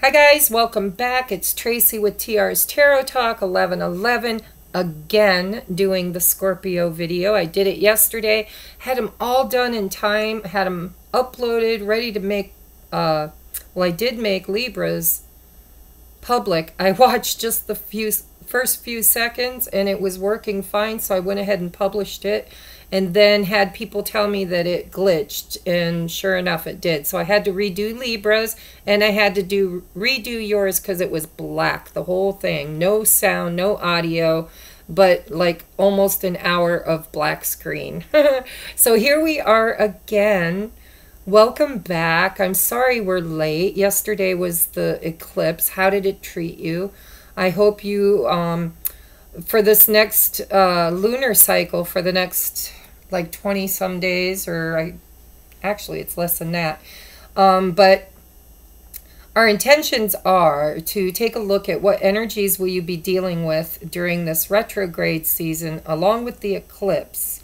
Hi guys, welcome back. It's Tracy with TR's Tarot Talk 1111. Again, doing the Scorpio video. I did it yesterday. Had them all done in time. Had them uploaded, ready to make, well, I did make Libras public. I watched just the first few seconds and it was working fine, so I went ahead and published it. And then had people tell me that it glitched, and sure enough it did. So I had to redo Libras, and I had to redo yours because it was black, the whole thing. No sound, no audio, but like almost an hour of black screen. So here we are again. Welcome back. I'm sorry we're late. Yesterday was the eclipse. How did it treat you? I hope you, for this next lunar cycle, for the next like 20 some days, or actually it's less than that, but our intentions are to take a look at what energies will you be dealing with during this retrograde season along with the eclipse,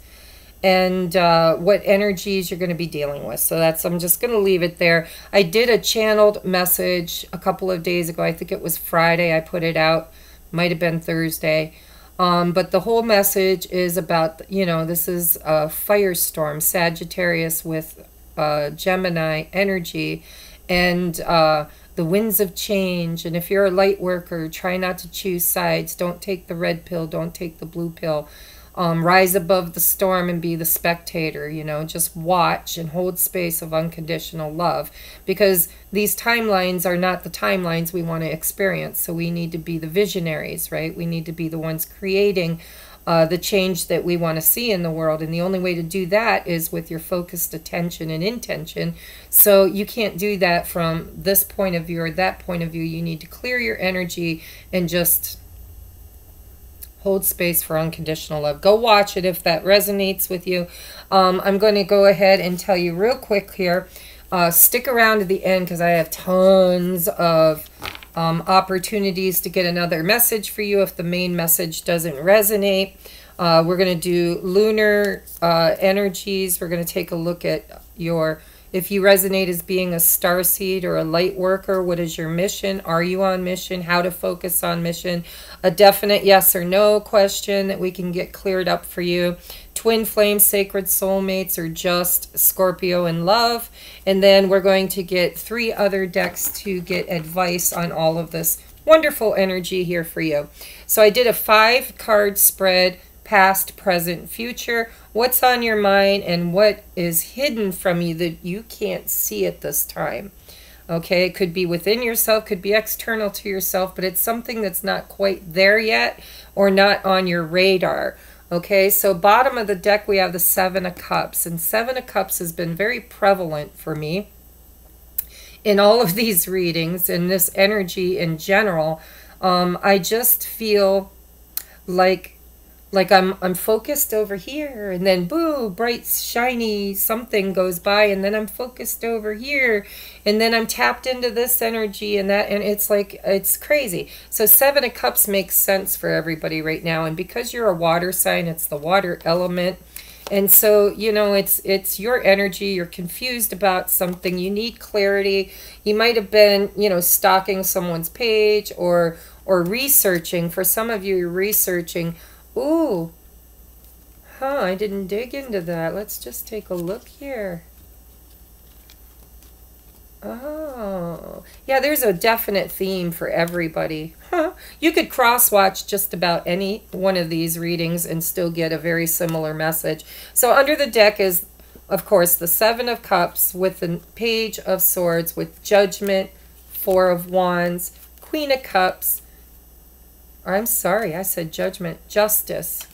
and what energies you're going to be dealing with. So that's, I'm just going to leave it there. I did a channeled message a couple of days ago. I think it was Friday I put it out, might have been Thursday. But the whole message is about, you know, this is a firestorm, Sagittarius with Gemini energy, and the winds of change. And if you're a light worker, try not to choose sides. Don't take the red pill. Don't take the blue pill. Rise above the storm and be the spectator, you know, just watch and hold space of unconditional love, because these timelines are not the timelines we want to experience. So we need to be the visionaries, right? We need to be the ones creating the change that we want to see in the world. And the only way to do that is with your focused attention and intention. So you can't do that from this point of view or that point of view. You need to clear your energy and just hold space for unconditional love. Go watch it if that resonates with you. I'm going to go ahead and tell you real quick here. Stick around to the end because I have tons of opportunities to get another message for you if the main message doesn't resonate. We're going to do lunar energies. We're going to take a look at your, if you resonate as being a starseed or a light worker, what is your mission? Are you on mission? How to focus on mission? A definite yes or no question that we can get cleared up for you. Twin flame, sacred soulmates, or just Scorpio in love. And then we're going to get 3 other decks to get advice on all of this wonderful energy here for you. So I did a 5-card spread, past, present, future. What's on your mind and what is hidden from you that you can't see at this time. Okay, it could be within yourself, could be external to yourself, but it's something that's not quite there yet or not on your radar. Okay, so bottom of the deck we have the 7 of Cups, and 7 of Cups has been very prevalent for me in all of these readings and this energy in general. I just feel like I'm focused over here, and then boo, bright shiny something goes by, and then I'm focused over here, and then I'm tapped into this energy and that, and it's like, it's crazy. So 7 of Cups makes sense for everybody right now, and because you're a water sign, it's the water element. And so, you know, it's your energy. You're confused about something. You need clarity. You might have been, you know, stalking someone's page or researching. For some of you, you're researching. Ooh, I didn't dig into that. Let's just take a look here. Oh, yeah, there's a definite theme for everybody. You could cross-watch just about any one of these readings and still get a very similar message. So under the deck is, of course, the 7 of Cups with the Page of Swords with Judgment, 4 of Wands, Queen of Cups. I'm sorry, I said Judgment. Justice,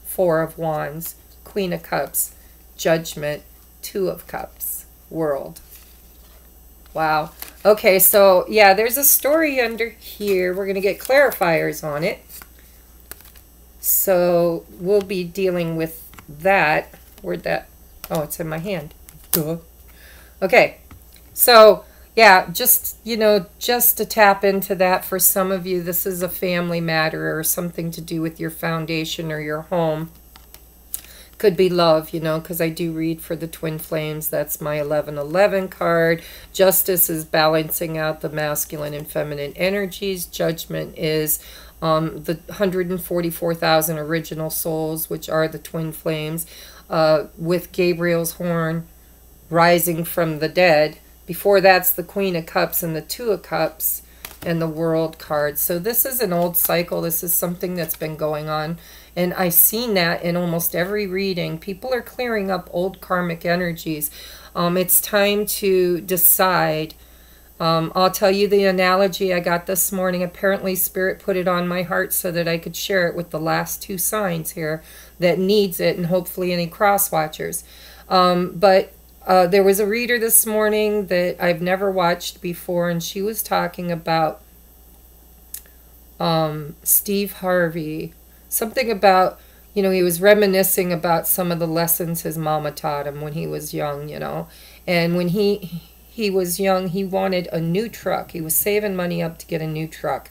4 of Wands, Queen of Cups, Judgment, 2 of Cups, World. Wow. Okay, so yeah, there's a story under here. We're going to get clarifiers on it. So we'll be dealing with that. Where'd that? Oh, it's in my hand. Duh. Okay, so yeah, just, you know, just to tap into that for some of you, this is a family matter or something to do with your foundation or your home. Could be love, you know, because I do read for the twin flames. That's my 1111 card. Justice is balancing out the masculine and feminine energies. Judgment is the 144,000 original souls, which are the twin flames, with Gabriel's horn rising from the dead. Before that's the Queen of Cups and the Two of Cups and the World card. So this is an old cycle. This is something that's been going on. And I've seen that in almost every reading. People are clearing up old karmic energies. It's time to decide. I'll tell you the analogy I got this morning. Apparently Spirit put it on my heart so that I could share it with the last two signs here that needs it, and hopefully any cross watchers. There was a reader this morning that I've never watched before, and she was talking about Steve Harvey. Something about, you know, he was reminiscing about some of the lessons his mama taught him when he was young, you know. And when he was young, he wanted a new truck. He was saving money up to get a new truck.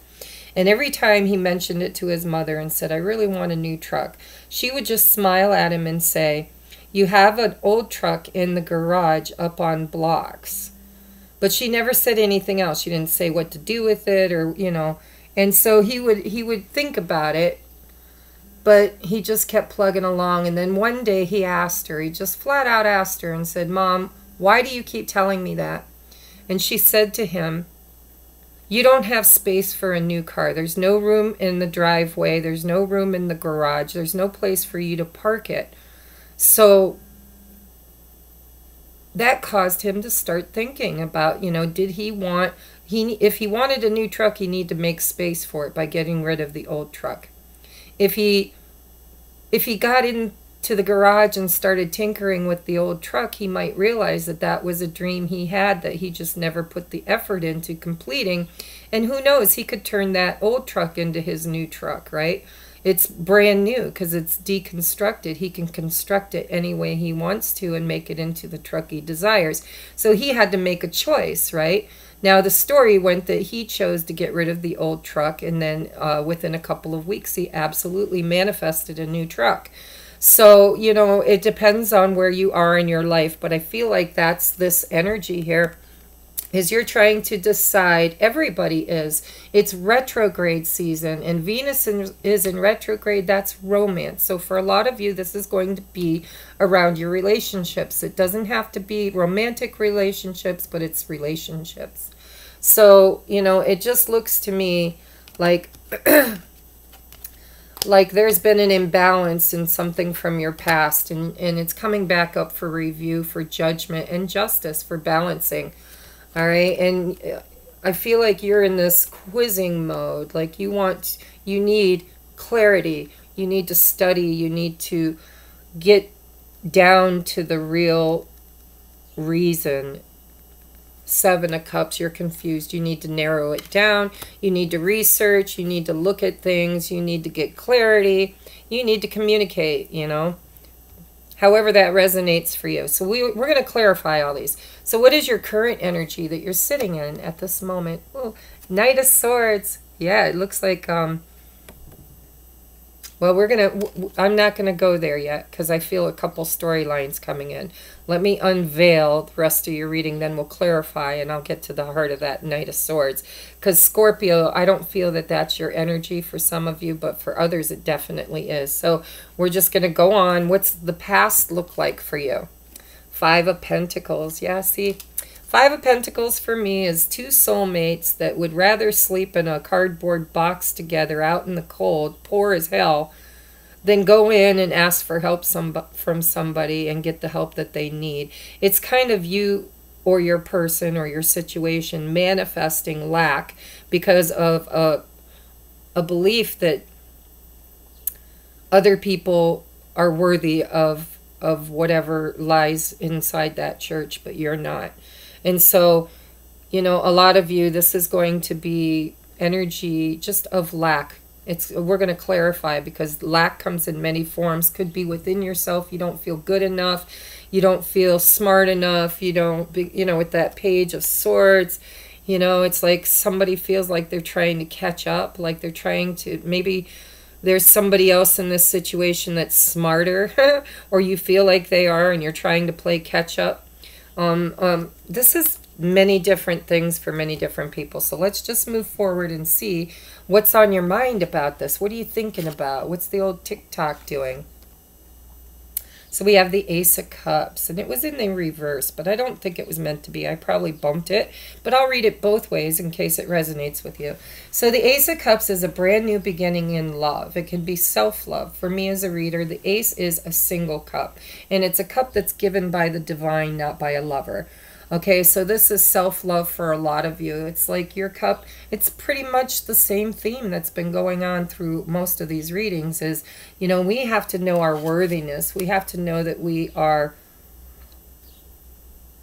And every time he mentioned it to his mother and said, I really want a new truck, she would just smile at him and say, you have an old truck in the garage up on blocks. But she never said anything else. She didn't say what to do with it, or, you know. And so he would think about it, but he just kept plugging along. And then one day he asked her, he just flat out asked her and said, Mom, why do you keep telling me that? And she said to him, you don't have space for a new car. There's no room in the driveway. There's no room in the garage. There's no place for you to park it. So that caused him to start thinking about, you know, did he want, if he wanted a new truck, he needed to make space for it by getting rid of the old truck. If he got into the garage and started tinkering with the old truck, he might realize that that was a dream he had that he just never put the effort into completing. And who knows, he could turn that old truck into his new truck, right? It's brand new because it's deconstructed. He can construct it any way he wants to and make it into the truck he desires. So he had to make a choice, right? Now, the story went that he chose to get rid of the old truck, and then within a couple of weeks, he absolutely manifested a new truck. So, you know, it depends on where you are in your life, but I feel like that's this energy here, is you're trying to decide. Everybody is. It's retrograde season, and Venus is in retrograde. That's romance. So for a lot of you, this is going to be around your relationships. It doesn't have to be romantic relationships, but it's relationships. So, you know, it just looks to me like like there's been an imbalance in something from your past, and it's coming back up for review, for judgment and justice, for balancing. All right, and I feel like you're in this quizzing mode. Like you need clarity. You need to study. You need to get down to the real reason. Seven of Cups, you're confused. You need to narrow it down. You need to research. You need to look at things. You need to get clarity. You need to communicate, you know. However that resonates for you. So we're going to clarify all these. So what is your current energy that you're sitting in at this moment? Oh, Knight of Swords. Yeah, it looks like, well, I'm not going to go there yet because I feel a couple storylines coming in. Let me unveil the rest of your reading, then we'll clarify, and I'll get to the heart of that Knight of Swords. Because Scorpio, I don't feel that that's your energy for some of you, but for others it definitely is. So we're just going to go on. What's the past look like for you? Five of Pentacles. Yeah, see? Five of Pentacles for me is two soulmates that would rather sleep in a cardboard box together out in the cold, poor as hell, than go in and ask for help from somebody and get the help that they need. It's kind of you or your person or your situation manifesting lack because of a belief that other people are worthy of whatever lies inside that church, but you're not. And so, you know, a lot of you, this is going to be energy just of lack. We're going to clarify because lack comes in many forms. Could be within yourself. You don't feel good enough. You don't feel smart enough. You don't, you know, with that Page of Swords, you know, it's like somebody feels like they're trying to catch up, like they're trying to maybe there's somebody else in this situation that's smarter, or you feel like they are, and you're trying to play catch up. This is many different things for many different people. So let's just move forward and see what's on your mind about this. What are you thinking about? What's the old TikTok doing? So we have the Ace of Cups, and it was in the reverse, but I don't think it was meant to be. I probably bumped it, but I'll read it both ways in case it resonates with you. So the Ace of Cups is a brand new beginning in love. It can be self-love. For me as a reader, the Ace is a single cup, and it's a cup that's given by the divine, not by a lover. Okay, so this is self-love for a lot of you. It's like your cup, it's pretty much the same theme that's been going on through most of these readings is, you know, we have to know our worthiness. We have to know that we are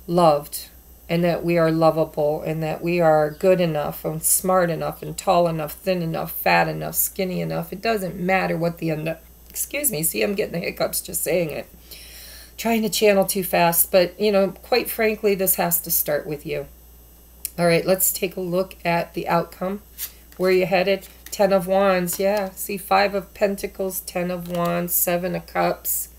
loved and that we are lovable and that we are good enough and smart enough and tall enough, thin enough, fat enough, skinny enough. It doesn't matter what the end, excuse me, see, I'm getting the hiccups just saying it. Trying to channel too fast, but you know, quite frankly, this has to start with you. All right, let's take a look at the outcome. Where you headed? 10 of Wands, yeah. See, 5 of Pentacles, 10 of Wands, 7 of Cups.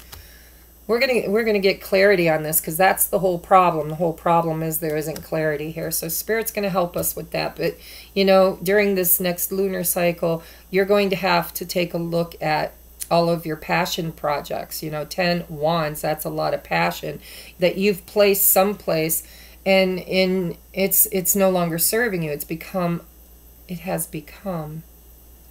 We're gonna get clarity on this because that's the whole problem. The whole problem is there isn't clarity here. So Spirit's gonna help us with that. But you know, during this next lunar cycle, you're going to have to take a look at all of your passion projects. You know, 10 wands, that's a lot of passion that you've placed someplace, and it's no longer serving you. It has become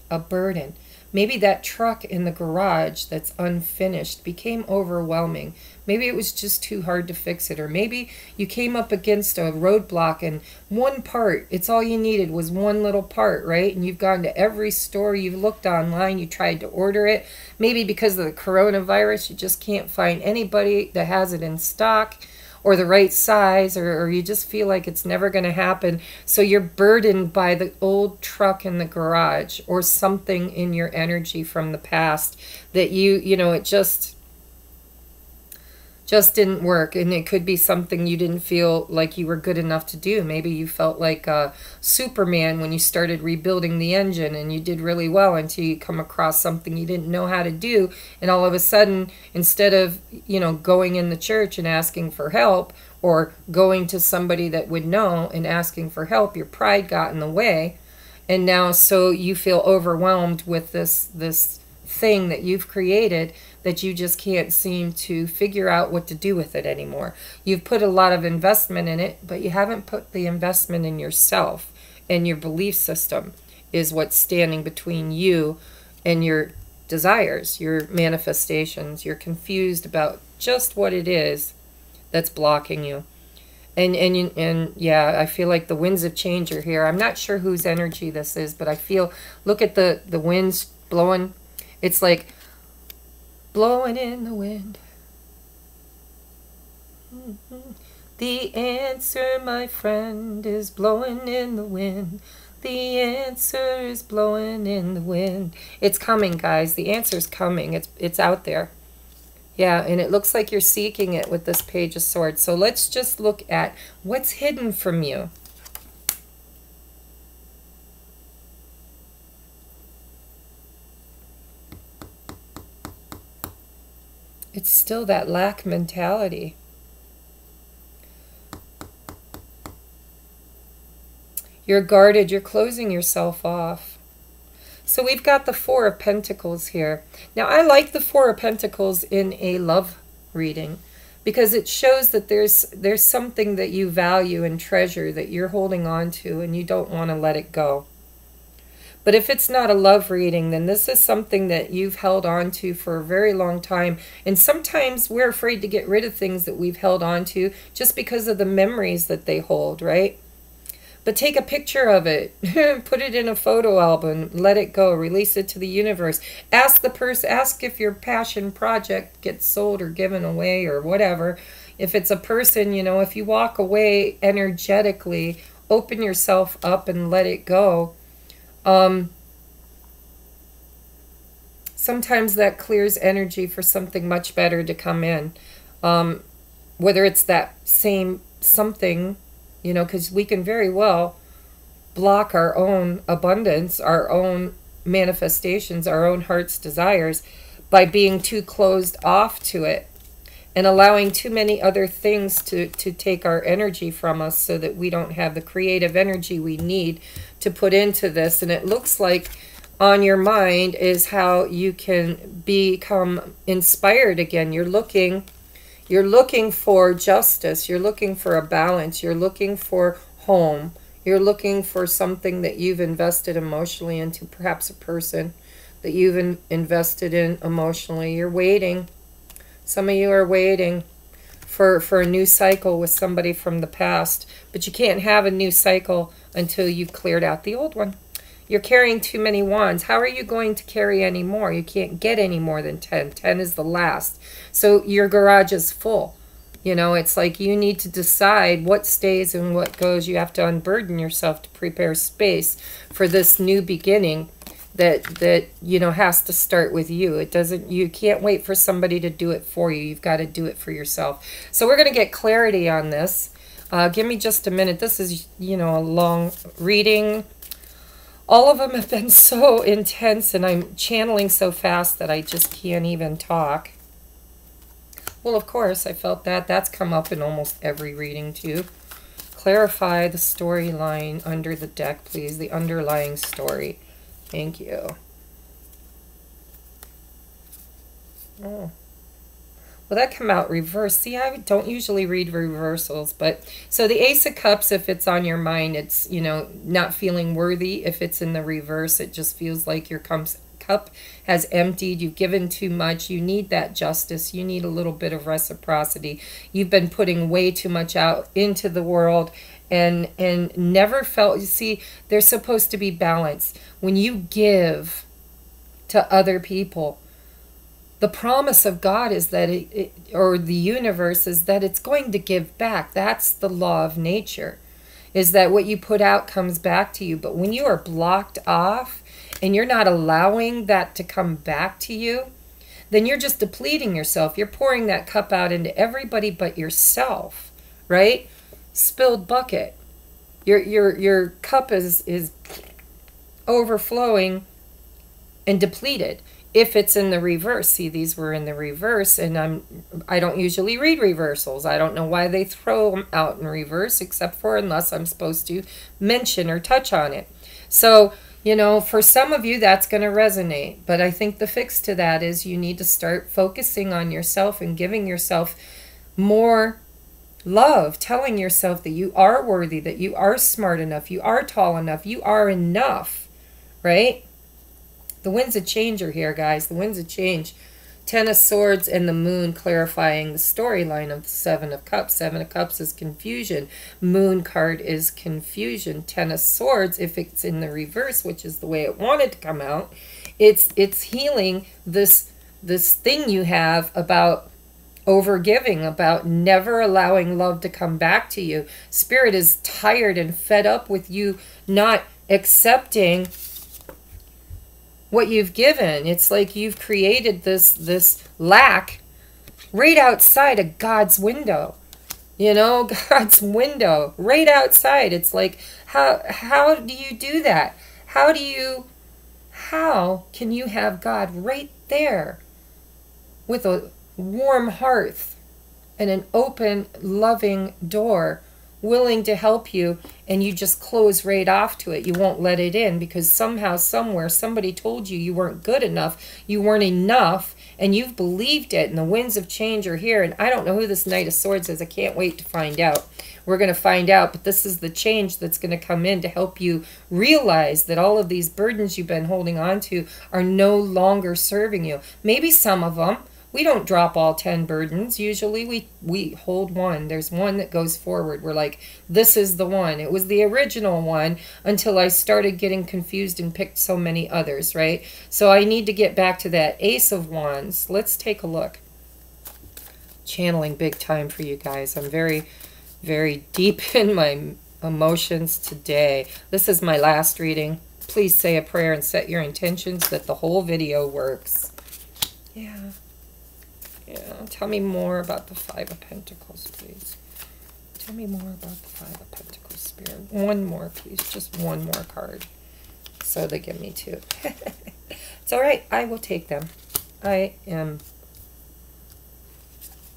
a burden. Maybe that truck in the garage that's unfinished became overwhelming. Maybe it was just too hard to fix it. Or maybe you came up against a roadblock and one part, it's all you needed was one little part, right? And you've gone to every store, you've looked online, you tried to order it. Maybe because of the coronavirus, you just can't find anybody that has it in stock or the right size, or you just feel like it's never going to happen. So you're burdened by the old truck in the garage or something in your energy from the past that you know, it just didn't work. And it could be something you didn't feel like you were good enough to do. Maybe you felt like Superman when you started rebuilding the engine, and you did really well until you come across something you didn't know how to do. And all of a sudden, instead of, you know, going in the church and asking for help, or going to somebody that would know and asking for help, your pride got in the way. And now, so you feel overwhelmed with this thing that you've created that you just can't seem to figure out what to do with it anymore. You've put a lot of investment in it, but you haven't put the investment in yourself, and your belief system is what's standing between you and your desires, your manifestations. You're confused about just what it is that's blocking you. And yeah, I feel like the winds of change are here. I'm not sure whose energy this is, but I feel, look at the winds blowing. It's like blowing in the wind. The answer, my friend, is blowing in the wind. The answer is blowing in the wind. It's coming, guys. The answer's coming. It's out there. Yeah, and it looks like you're seeking it with this Page of Swords. So let's just look at what's hidden from you. It's still that lack mentality. You're guarded. You're closing yourself off. So we've got the Four of Pentacles here. Now, I like the Four of Pentacles in a love reading because it shows that there's something that you value and treasure that you're holding on to and you don't want to let it go. But if it's not a love reading, then this is something that you've held on to for a very long time. And sometimes we're afraid to get rid of things that we've held on to just because of the memories that they hold, right? But take a picture of it, put it in a photo album, let it go, release it to the universe. Ask the person, ask if your passion project gets sold or given away or whatever. If it's a person, you know, if you walk away energetically, open yourself up and let it go. Sometimes that clears energy for something much better to come in. Whether it's that same something, you know, because we can very well block our own abundance, our own manifestations, our own heart's desires, by being too closed off to it and allowing too many other things to take our energy from us, so that we don't have the creative energy we need to put into this. And it looks like on your mind is how you can become inspired again. You're looking for justice. You're looking for a balance. You're looking for home. You're looking for something that you've invested emotionally into, perhaps a person that you've invested in emotionally. You're waiting. Some of you are waiting for a new cycle with somebody from the past, but you can't have a new cycle until you've cleared out the old one. You're carrying too many wands. How are you going to carry any more? You can't get any more than 10. 10 is the last. So your garage is full. You know, it's like you need to decide what stays and what goes. You have to unburden yourself to prepare space for this new beginning that you know, has to start with you. It doesn't, you can't wait for somebody to do it for you. You've got to do it for yourself. So we're going to get clarity on this. Give me just a minute. This is, you know, a long reading. All of them have been so intense, and I'm channeling so fast that I just can't even talk. Well, of course, I felt that. That's come up in almost every reading, too. Clarify the storyline under the deck, please. The underlying story. Thank you. Oh. Well, that came out reversed. See, I don't usually read reversals, but so the Ace of Cups, if it's on your mind, it's, you know, not feeling worthy. If it's in the reverse, it just feels like your cup has emptied. You've given too much. You need that justice. You need a little bit of reciprocity. You've been putting way too much out into the world and never felt, you see, there's supposed to be balance. When you give to other people, the promise of God is that or the universe is that it's going to give back. That's the law of nature, is that what you put out comes back to you. But when you are blocked off and you're not allowing that to come back to you, then you're just depleting yourself. You're pouring that cup out into everybody but yourself, right? Spilled bucket. Your cup is overflowing and depleted. If it's in the reverse, see, these were in the reverse, and I don't usually read reversals. I don't know why they throw them out in reverse, except for unless I'm supposed to mention or touch on it. So, you know, for some of you, that's going to resonate. But I think the fix to that is you need to start focusing on yourself and giving yourself more love, telling yourself that you are worthy, that you are smart enough, you are tall enough, you are enough, right? The winds of change are here, guys. The winds of change. 10 of Swords and the Moon, clarifying the storyline of the 7 of Cups. 7 of Cups is confusion. Moon card is confusion. 10 of Swords, if it's in the reverse, which is the way it wanted to come out, it's healing this thing you have about overgiving, about never allowing love to come back to you. Spirit is tired and fed up with you not accepting what you've given. It's like you've created this lack right outside of God's window. You know, God's window right outside. It's like, how do you do that? How can you have God right there with a warm hearth and an open, loving door, willing to help you, and you just close right off to it? You won't let it in because somehow, somewhere, somebody told you you weren't good enough, you weren't enough, and you've believed it, and the winds of change are here. And I don't know who this Knight of Swords is. I can't wait to find out. We're going to find out, but this is the change that's going to come in to help you realize that all of these burdens you've been holding on to are no longer serving you. Maybe some of them. We don't drop all 10 burdens. Usually we hold one. There's one that goes forward. We're like, this is the one. It was the original one until I started getting confused and picked so many others, right? So I need to get back to that Ace of Wands. Let's take a look. Channeling big time for you guys. I'm very, very deep in my emotions today. This is my last reading. Please say a prayer and set your intentions that the whole video works. Yeah. Yeah, tell me more about the 5 of Pentacles, please. Tell me more about the 5 of Pentacles, Spirit. One more, please. Just one more card. so they give me 2. It's all right. I will take them. I am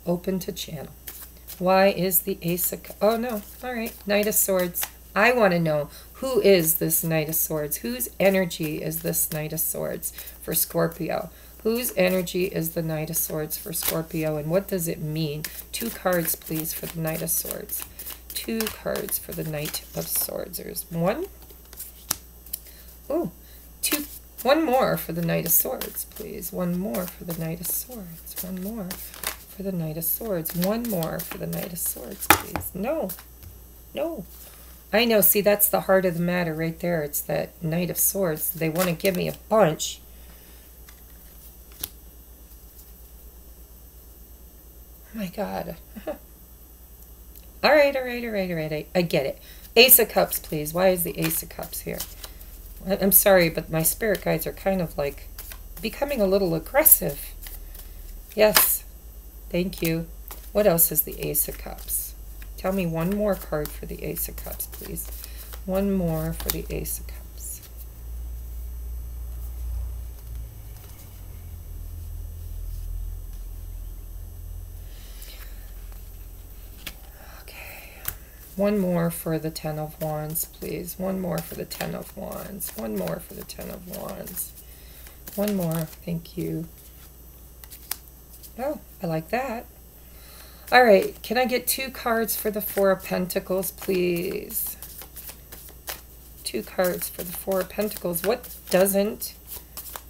open to channel. Why is the Ace of Cups? Oh, no. All right. Knight of Swords. I want to know, who is this Knight of Swords? Whose energy is this Knight of Swords for Scorpio? Whose energy is the Knight of Swords for Scorpio, and what does it mean? 2 cards, please, for the Knight of Swords. 2 cards for the Knight of Swords. There's 1. Oh, 2. 1 more for the Knight of Swords, please. 1 more for the Knight of Swords. 1 more for the Knight of Swords. 1 more for the Knight of Swords, please. No. No. I know. See, that's the heart of the matter right there. It's that Knight of Swords. They want to give me a bunch. Oh my God. All right. I get it. Ace of Cups, please. Why is the Ace of Cups here? I'm sorry, but my spirit guides are kind of like becoming a little aggressive. Yes. Thank you. What else is the Ace of Cups? Tell me 1 more card for the Ace of Cups, please. 1 more for the Ace of Cups. Okay. 1 more for the 10 of Wands, please. 1 more for the 10 of Wands. 1 more for the 10 of Wands. 1 more. Thank you. Oh, I like that. All right, can I get 2 cards for the 4 of Pentacles, please? 2 cards for the 4 of Pentacles. What doesn't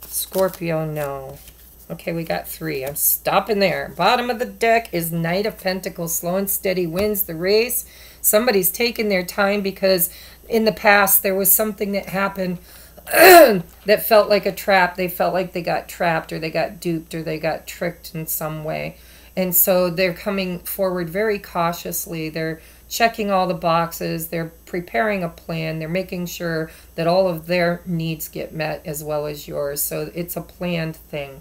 Scorpio know? Okay, we got 3. I'm stopping there. Bottom of the deck is Knight of Pentacles. Slow and steady wins the race. Somebody's taking their time because in the past there was something that happened that felt like a trap. They felt like they got trapped, or they got duped, or they got tricked in some way. And so they're coming forward very cautiously. They're checking all the boxes. They're preparing a plan. They're making sure that all of their needs get met as well as yours. So it's a planned thing,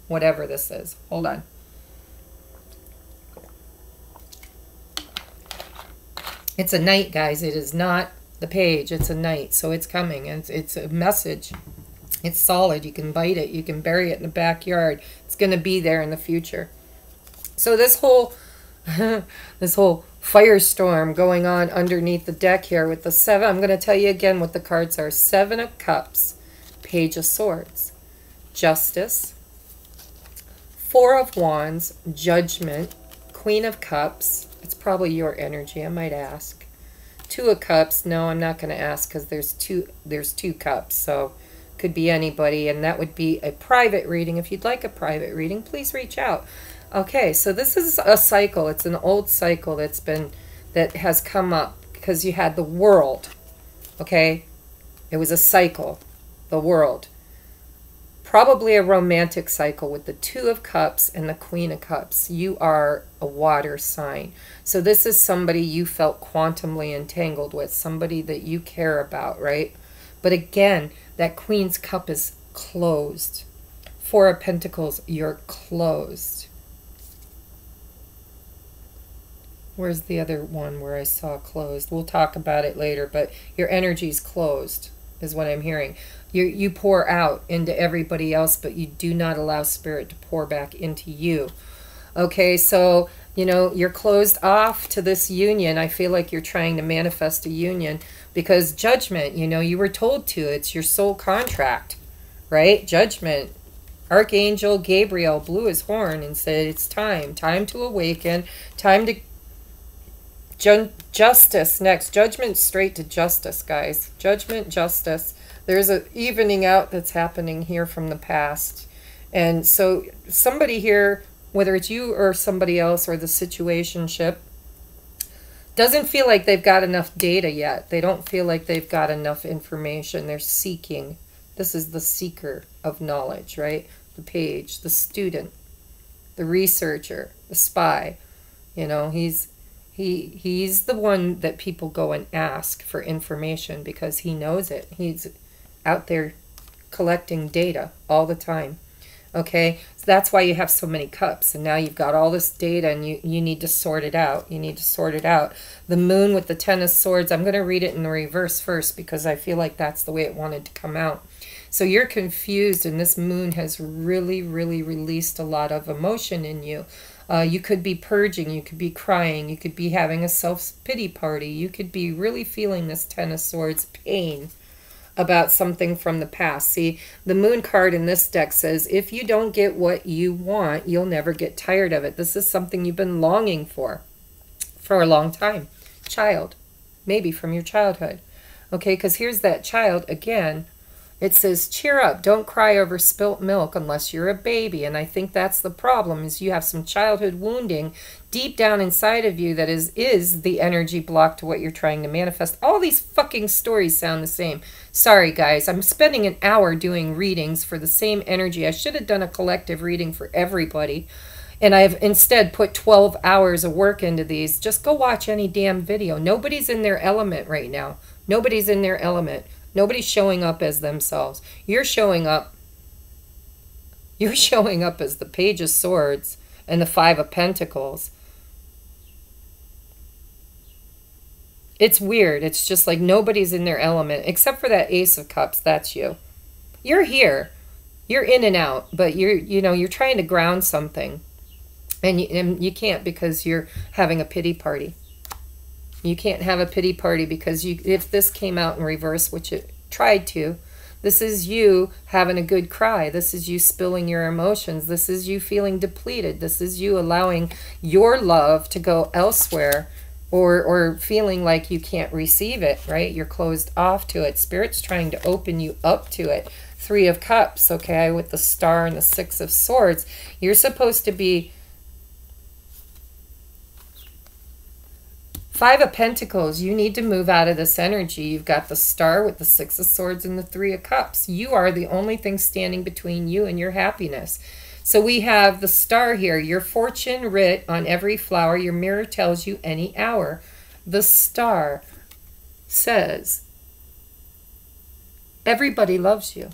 whatever this is. Hold on. It's a knight, guys. It is not the page. It's a knight. So it's coming. And it's a message. It's solid. You can bite it. You can bury it in the backyard. It's going to be there in the future. So this whole firestorm going on underneath the deck here with the 7. I'm going to tell you again what the cards are. 7 of Cups, Page of Swords, Justice, 4 of Wands, Judgment, Queen of Cups. It's probably your energy, I might ask. 2 of Cups. No, I'm not going to ask because there's two cups, so could be anybody, and that would be a private reading. If you'd like a private reading, please reach out. Okay, so this is a cycle. It's an old cycle that has come up because you had the World. Okay, it was a cycle, the World. Probably a romantic cycle with the 2 of Cups and the Queen of Cups. You are a water sign. So this is somebody you felt quantumly entangled with, somebody that you care about, right? But again, that Queen's Cup is closed. 4 of Pentacles, you're closed. Where's the other one where I saw closed? We'll talk about it later, but your energy's closed is what I'm hearing. You pour out into everybody else, but you do not allow Spirit to pour back into you. Okay, so, you know, you're closed off to this union. I feel like you're trying to manifest a union because Judgment, you know, you were told to. It's your soul contract, right? Judgment. Archangel Gabriel blew his horn and said, it's time to awaken, time to justice next. Judgment straight to justice, guys. Judgment, justice. There's a evening out that's happening here from the past. And so somebody here, whether it's you or somebody else or the situationship, doesn't feel like they've got enough data yet. They don't feel like they've got enough information. They're seeking. This is the seeker of knowledge, right? The page, the student, the researcher, the spy. You know, he's the one that people go and ask for information because he knows it. He's out there collecting data all the time. Okay, so that's why you have so many cups, and now you've got all this data, and you need to sort it out. You need to sort it out. The moon with the Ten of Swords, I'm going to read it in the reverse first because I feel like that's the way it wanted to come out. So you're confused, and this moon has really, really released a lot of emotion in you. You could be purging, you could be crying, you could be having a self-pity party, you could be really feeling this Ten of Swords pain about something from the past. See, the moon card in this deck says, if you don't get what you want, you'll never get tired of it. This is something you've been longing for a long time. Child, maybe from your childhood. Okay, because here's that child again. It says, cheer up, don't cry over spilt milk unless you're a baby. And I think that's the problem, is you have some childhood wounding deep down inside of you that is the energy block to what you're trying to manifest. All these fucking stories sound the same. Sorry, guys. I'm spending an hour doing readings for the same energy. I should have done a collective reading for everybody. And I've instead put 12 hours of work into these. Just go watch any damn video. Nobody's in their element right now. Nobody's in their element. Nobody's showing up as themselves. You're showing up. You're showing up as the Page of Swords and the Five of Pentacles. It's weird. It's just like nobody's in their element except for that Ace of Cups. That's you. You're here. You're in and out, but you're trying to ground something, and you can't because you're having a pity party. You can't have a pity party because if this came out in reverse, which it tried to, this is you having a good cry. This is you spilling your emotions. This is you feeling depleted. This is you allowing your love to go elsewhere, or feeling like you can't receive it, right? You're closed off to it. Spirit's trying to open you up to it. Three of Cups, okay, with the Star and the Six of Swords. You're supposed to be Five of Pentacles. You need to move out of this energy. You've got the Star with the Six of Swords and the Three of Cups. You are the only thing standing between you and your happiness. So we have the Star here. Your fortune writ on every flower. Your mirror tells you any hour. The Star says, everybody loves you,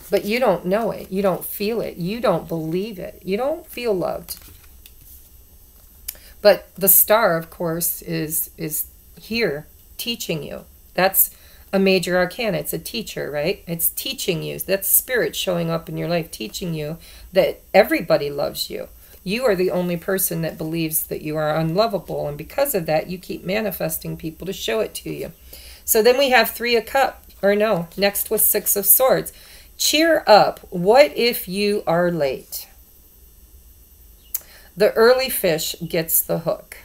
but you don't know it. You don't feel it. You don't believe it. You don't feel loved. But the Star, of course, is here teaching you. That's a major arcana. It's a teacher, right? It's teaching you. That's Spirit showing up in your life, teaching you that everybody loves you. You are the only person that believes that you are unlovable. And because of that, you keep manifesting people to show it to you. So then we have Three of Cups, or no, next with Six of Swords. Cheer up. What if you are late? The early fish gets the hook.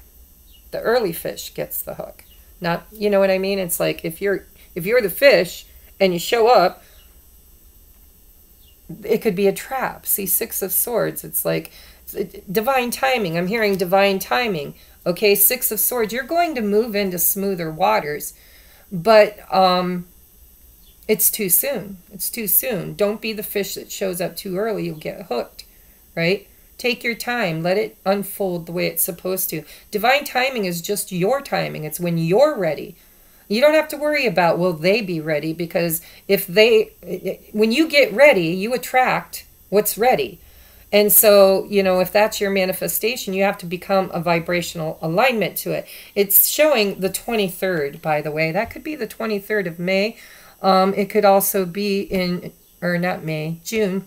The early fish gets the hook. Not, you know what I mean? It's like if you're the fish and you show up, it could be a trap. See, Six of Swords. It's like divine timing. I'm hearing divine timing. Okay, Six of Swords. You're going to move into smoother waters, but it's too soon. It's too soon. Don't be the fish that shows up too early. You'll get hooked, right? Take your time. Let it unfold the way it's supposed to. Divine timing is just your timing. It's when you're ready. You don't have to worry about will they be ready, because when you get ready, you attract what's ready. And so, if that's your manifestation, you have to become a vibrational alignment to it. It's showing the 23rd, by the way. That could be the 23rd of May. It could also be June.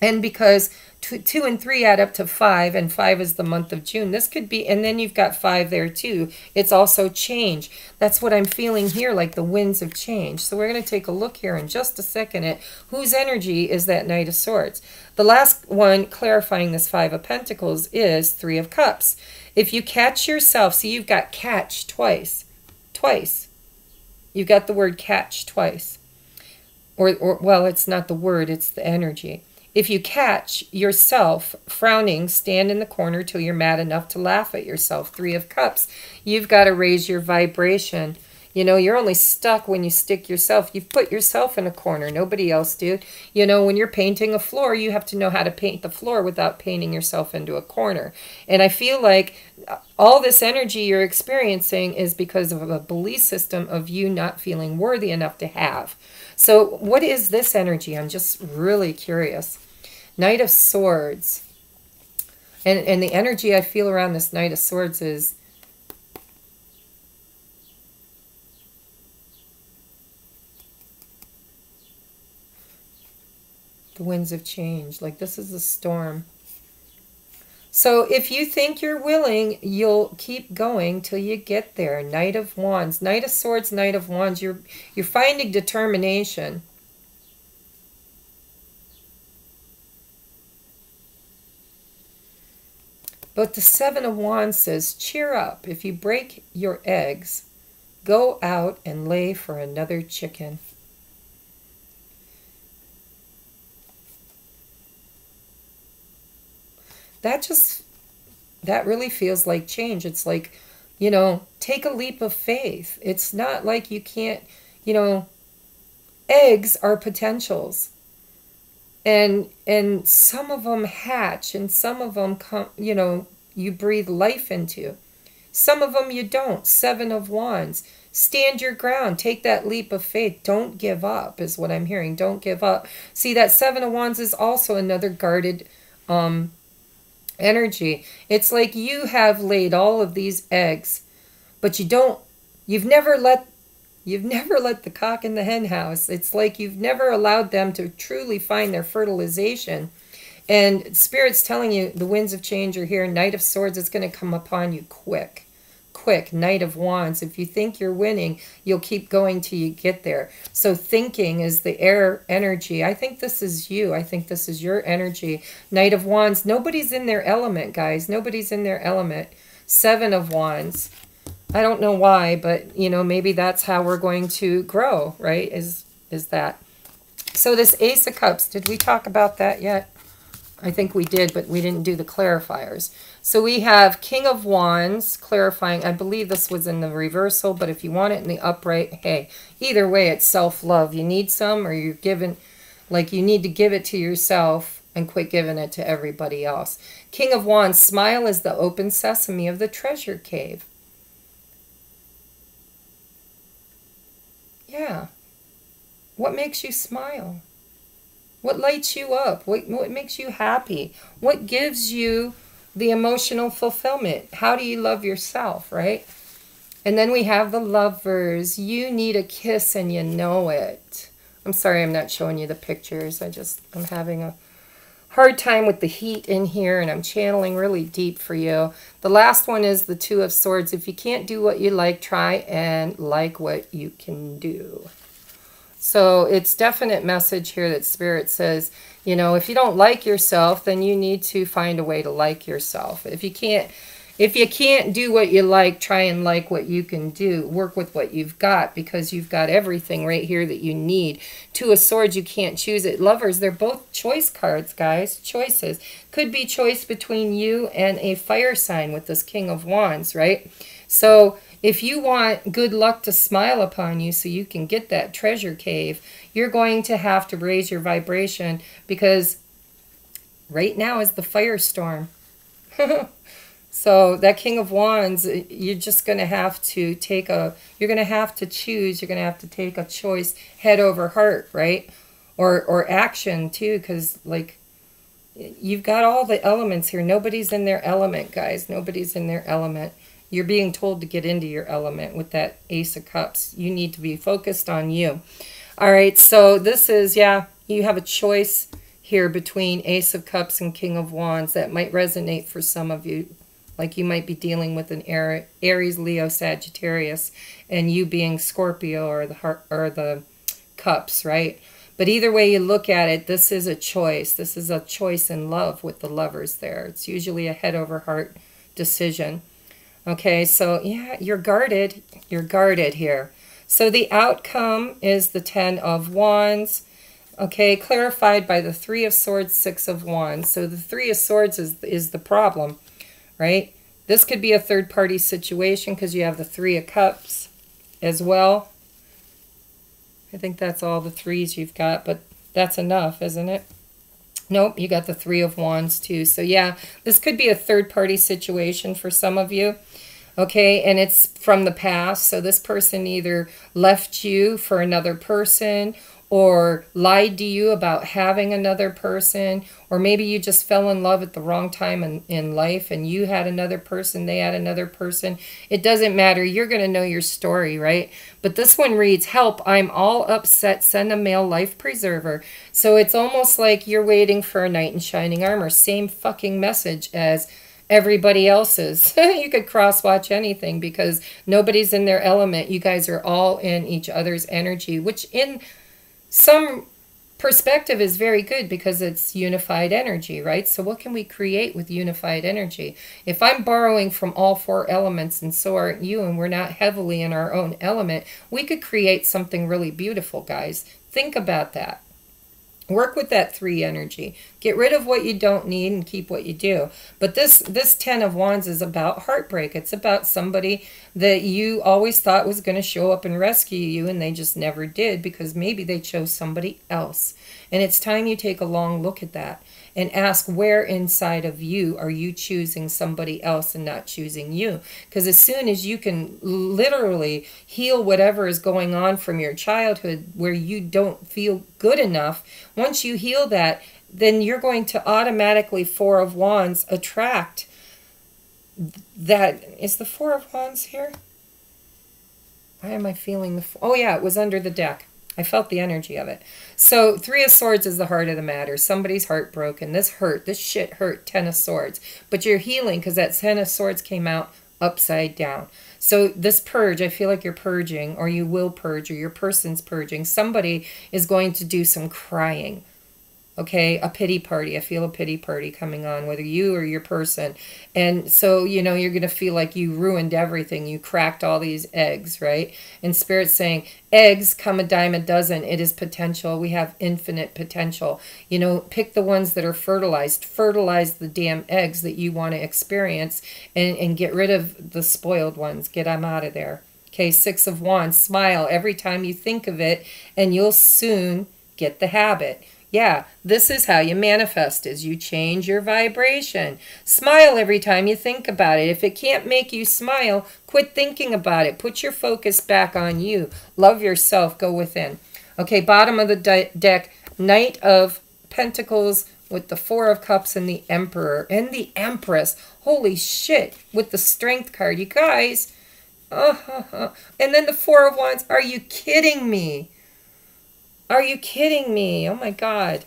And because 2 and 3 add up to 5, and 5 is the month of June. This could be, and then you've got 5 there too. It's also change. That's what I'm feeling here, like the winds of change. So we're going to take a look here in just a second at whose energy is that Knight of Swords. The last one clarifying this Five of Pentacles is Three of Cups. If you catch yourself, see, you've got catch twice. Twice. You've got the word catch twice. Or well, it's not the word, it's the energy. If you catch yourself frowning, stand in the corner till you're mad enough to laugh at yourself. Three of Cups. You've got to raise your vibration. You're only stuck when you stick yourself. You've put yourself in a corner. Nobody else did. When you're painting a floor, you have to know how to paint the floor without painting yourself into a corner. And I feel like all this energy you're experiencing is because of a belief system of you not feeling worthy enough to have. So what is this energy? I'm just really curious. Knight of Swords. And the energy I feel around this Knight of Swords is the winds of change. Like this is a storm. So if you think you're willing, you'll keep going till you get there. Knight of Wands, Knight of Swords, Knight of Wands. You're finding determination. But the Seven of Wands says, cheer up. If you break your eggs, go out and lay for another chicken. That really feels like change. It's like, you know, take a leap of faith. It's not like you can't, you know, eggs are potentials. And some of them hatch and some of them come, you know, you breathe life into. Some of them you don't. Seven of Wands. Stand your ground. Take that leap of faith. Don't give up is what I'm hearing. Don't give up. See, that Seven of Wands is also another guarded energy. It's like you have laid all of these eggs, but you've never let the cock in the hen house. It's like you've never allowed them to truly find their fertilization. And Spirit's telling you the winds of change are here. Knight of Swords is going to come upon you quick. Quick. Knight of Wands. If you think you're winning, you'll keep going till you get there. So thinking is the air energy. I think this is you. I think this is your energy. Knight of Wands. Nobody's in their element, guys. Nobody's in their element. Seven of Wands. I don't know why, but, you know, maybe that's how we're going to grow, right? Is that. So this Ace of Cups, did we talk about that yet? I think we did, but we didn't do the clarifiers. So we have King of Wands, clarifying. I believe this was in the reversal, but if you want it in the upright, hey, either way, it's self-love. You need some, or you're given, like you need to give it to yourself and quit giving it to everybody else. King of Wands, smile is the open sesame of the treasure cave. Yeah. What makes you smile? What lights you up? What makes you happy? What gives you the emotional fulfillment? How do you love yourself, right? And then we have the Lovers. You need a kiss and you know it. I'm sorry I'm not showing you the pictures. I'm having a hard time with the heat in here, and I'm channeling really deep for you. The last one is the Two of Swords. If you can't do what you like, try and like what you can do. So it's definite message here that Spirit says, you know, if you don't like yourself, then you need to find a way to like yourself. If you can't do what you like, try and like what you can do. Work with what you've got, because you've got everything right here that you need. Two of Swords, you can't choose it. Lovers, they're both choice cards, guys. Choices. Could be choice between you and a fire sign with this King of Wands, right? So if you want good luck to smile upon you so you can get that treasure cave, you're going to have to raise your vibration, because right now is the firestorm. So that King of Wands, you're just going to have to take you're going to have to choose, you're going to have to take a choice head over heart, right? Or action too, because like you've got all the elements here. Nobody's in their element, guys. Nobody's in their element. You're being told to get into your element with that Ace of Cups. You need to be focused on you. All right, so this is, yeah, you have a choice here between Ace of Cups and King of Wands. That might resonate for some of you. Like you might be dealing with an Aries, Leo, Sagittarius, and you being Scorpio or the Cups, right? But either way you look at it, this is a choice. This is a choice in love with the Lovers there. It's usually a head over heart decision. Okay, so yeah, you're guarded. You're guarded here. So the outcome is the Ten of Wands. Okay, clarified by the Three of Swords, Six of Wands. So the Three of Swords is the problem, right? This could be a third-party situation because you have the Three of Cups as well. I think that's all the threes you've got, but that's enough, isn't it? Nope, you got the Three of Wands too. So yeah, this could be a third-party situation for some of you. Okay, and it's from the past. So this person either left you for another person, or lied to you about having another person, or maybe you just fell in love at the wrong time in life and you had another person, they had another person. It doesn't matter. You're going to know your story, right? But this one reads, help, I'm all upset, send a male life preserver. So it's almost like you're waiting for a knight in shining armor. Same fucking message as everybody else's. You could cross-watch anything because nobody's in their element. You guys are all in each other's energy, which in some perspective is very good because it's unified energy, right? So what can we create with unified energy? If I'm borrowing from all four elements and so aren't you, and we're not heavily in our own element, we could create something really beautiful, guys. Think about that. Work with that 3 energy. Get rid of what you don't need and keep what you do. But this 10 of Wands is about heartbreak. It's about somebody that you always thought was going to show up and rescue you, and they just never did because maybe they chose somebody else. And it's time you take a long look at that and ask, where inside of you are you choosing somebody else and not choosing you? Because as soon as you can literally heal whatever is going on from your childhood where you don't feel good enough, once you heal that, then you're going to automatically, 4 of Wands, attract that. Is the 4 of Wands here? Why am I feeling the... Oh, yeah, it was under the deck. I felt the energy of it. So 3 of Swords is the heart of the matter. Somebody's heartbroken. This hurt. This shit hurt. 10 of Swords. But you're healing because that 10 of Swords came out upside down. So this purge, I feel like you're purging, or you will purge, or your person's purging. Somebody is going to do some crying. Okay, a pity party. I feel a pity party coming on, whether you or your person. And so, you know, you're going to feel like you ruined everything. You cracked all these eggs, right? And Spirit's saying, eggs come a dime a dozen. It is potential. We have infinite potential. You know, pick the ones that are fertilized. Fertilize the damn eggs that you want to experience and get rid of the spoiled ones. Get them out of there. Okay, 6 of Wands. Smile every time you think of it, and you'll soon get the habit. Yeah, this is how you manifest, is you change your vibration. Smile every time you think about it. If it can't make you smile, quit thinking about it. Put your focus back on you. Love yourself. Go within. Okay, bottom of the deck, Knight of Pentacles with the 4 of Cups and the Emperor and the Empress. Holy shit, with the Strength card. You guys. And then the 4 of Wands. Are you kidding me? Are you kidding me? Oh my God.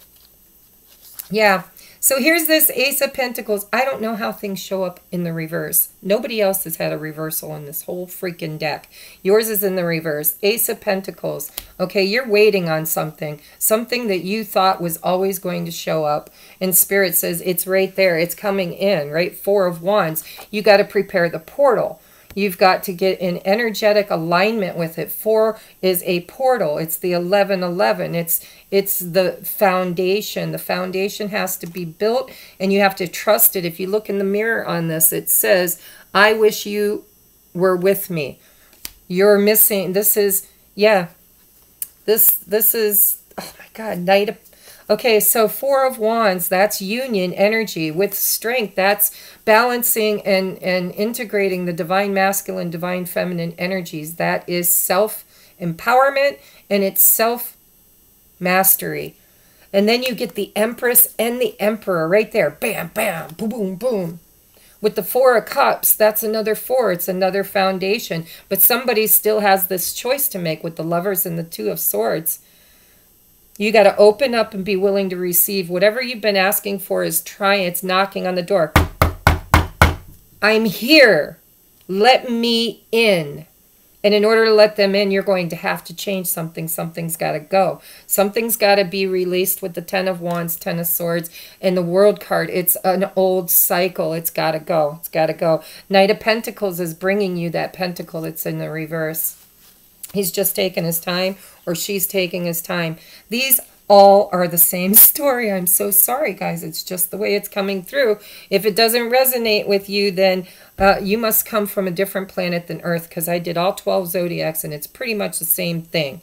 Yeah. So here's this Ace of Pentacles. I don't know how things show up in the reverse. Nobody else has had a reversal in this whole freaking deck. Yours is in the reverse. Ace of Pentacles. Okay, you're waiting on something. Something that you thought was always going to show up. And Spirit says it's right there. It's coming in, right? 4 of Wands. You got to prepare the portal. You've got to get in energetic alignment with it. 4 is a portal. It's the 1111. It's the foundation. The foundation has to be built, and you have to trust it. If you look in the mirror on this, it says, I wish you were with me. You're missing. This is, yeah. This is, oh my God, Knight of... Okay, so 4 of Wands, that's union energy with strength. That's balancing and integrating the divine masculine, divine feminine energies. That is self-empowerment and it's self-mastery. And then you get the Empress and the Emperor right there. Bam, bam, boom, boom, boom. With the 4 of Cups, that's another 4. It's another foundation. But somebody still has this choice to make with the Lovers and the 2 of Swords. You got to open up and be willing to receive. Whatever you've been asking for is trying. It's knocking on the door. I'm here. Let me in. And in order to let them in, you're going to have to change something. Something's got to go. Something's got to be released with the 10 of Wands, 10 of Swords, and the World card. It's an old cycle. It's got to go. It's got to go. Knight of Pentacles is bringing you that pentacle that's in the reverse. He's just taking his time, or she's taking his time. These all are the same story. I'm so sorry, guys. It's just the way it's coming through. If it doesn't resonate with you, then you must come from a different planet than Earth, because I did all 12 zodiacs, and it's pretty much the same thing.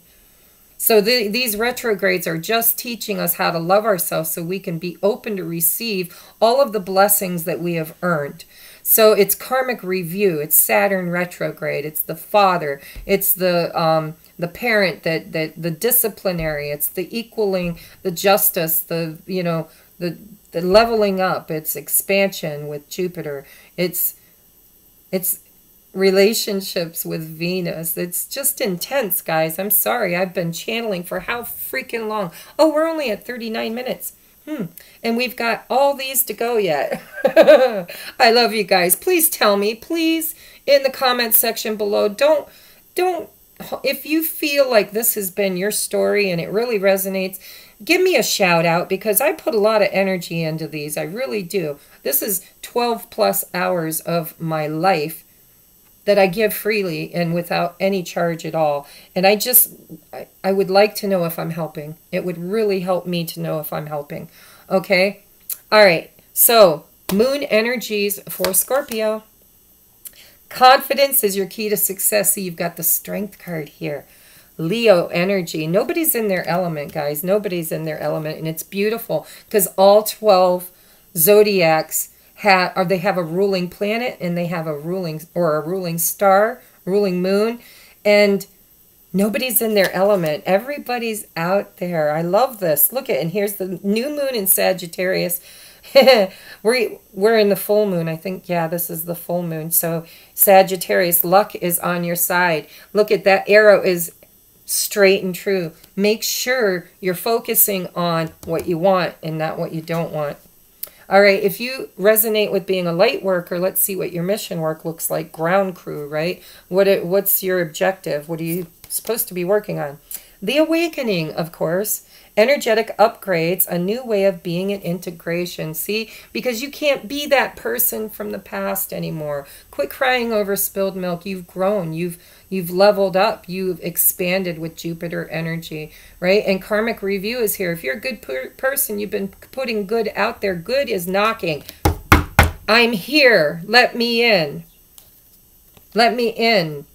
So these retrogrades are just teaching us how to love ourselves so we can be open to receive all of the blessings that we have earned. So it's karmic review. It's Saturn retrograde. It's the father. It's the parent, that the disciplinary. It's the equaling, the justice, the, you know, the leveling up. It's expansion with Jupiter. It's relationships with Venus. It's just intense, guys. I'm sorry. I've been channeling for how freaking long? Oh, we're only at 39 minutes. And we've got all these to go yet. I love you guys. Please tell me, please, in the comment section below. Don't, if you feel like this has been your story and it really resonates, give me a shout out, because I put a lot of energy into these. I really do. This is 12 plus hours of my life that I give freely and without any charge at all. And I would like to know if I'm helping. It would really help me to know if I'm helping. Okay? All right. So, moon energies for Scorpio. Confidence is your key to success. So you've got the Strength card here. Leo energy. Nobody's in their element, guys. Nobody's in their element. And it's beautiful because all 12 zodiacs they have a ruling planet, and they have a ruling star, ruling moon, and nobody's in their element. Everybody's out there. I love this. Look at, and here's the new moon in Sagittarius. We're in the full moon, I think. Yeah, this is the full moon. So Sagittarius, luck is on your side. Look at that arrow is straight and true. Make sure you're focusing on what you want and not what you don't want. All right, if you resonate with being a light worker, let's see what your mission work looks like. Ground crew, right? What's your objective? What are you supposed to be working on? The awakening, of course. Energetic upgrades, a new way of being and integration. See, because you can't be that person from the past anymore. Quit crying over spilled milk. You've grown. You've leveled up. You've expanded with Jupiter energy, right? And karmic review is here. If you're a good person, you've been putting good out there. Good is knocking. I'm here. Let me in. Let me in.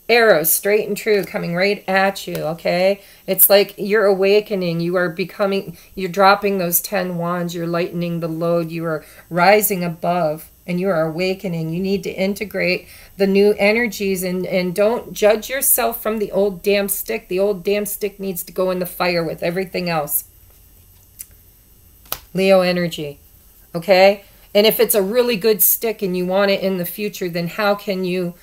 Arrows, straight and true, coming right at you, okay? It's like you're awakening. You are becoming, you're dropping those 10 wands. You're lightening the load. You are rising above, and you are awakening. You need to integrate the new energies, and don't judge yourself from the old damn stick. The old damn stick needs to go in the fire with everything else. Leo energy, okay? And if it's a really good stick and you want it in the future, then how can you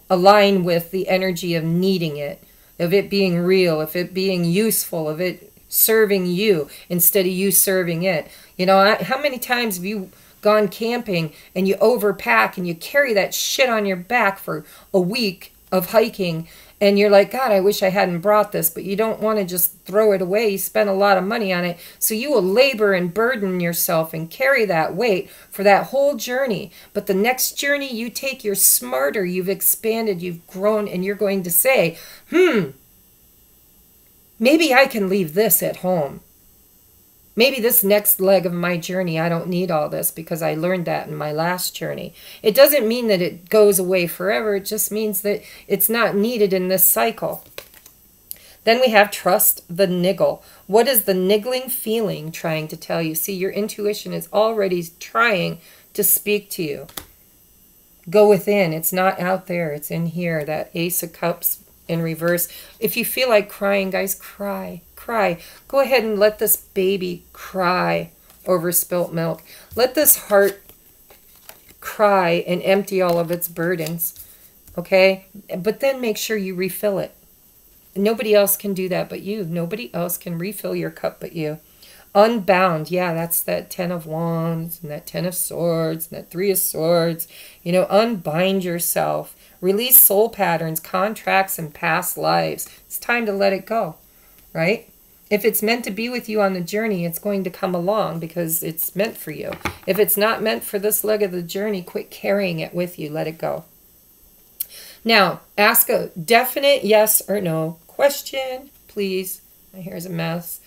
align with the energy of needing it, of it being real, of it being useful, of it serving you instead of you serving it? How many times have you gone camping and you overpack and you carry that shit on your back for a week of hiking, and you're like, God, I wish I hadn't brought this, but you don't want to just throw it away. You spend a lot of money on it, so you will labor and burden yourself and carry that weight for that whole journey. But the next journey you take, you're smarter, you've expanded, you've grown, and you're going to say, maybe I can leave this at home. Maybe this next leg of my journey, I don't need all this because I learned that in my last journey. It doesn't mean that it goes away forever. It just means that it's not needed in this cycle. Then we have trust the niggle. What is the niggling feeling trying to tell you? See, your intuition is already trying to speak to you. Go within. It's not out there. It's in here. That Ace of Cups in reverse. If you feel like crying, guys, cry. Cry. Go ahead and let this baby cry over spilt milk. Let this heart cry and empty all of its burdens. Okay? But then make sure you refill it. Nobody else can do that but you. Nobody else can refill your cup but you. Unbound. Yeah, that's that 10 of Wands and that 10 of Swords and that 3 of Swords. Unbind yourself. Release soul patterns, contracts, and past lives. It's time to let it go. Right? If it's meant to be with you on the journey, it's going to come along because it's meant for you. If it's not meant for this leg of the journey, quit carrying it with you. Let it go. Now, ask a definite yes or no question, please. My hair's a mess.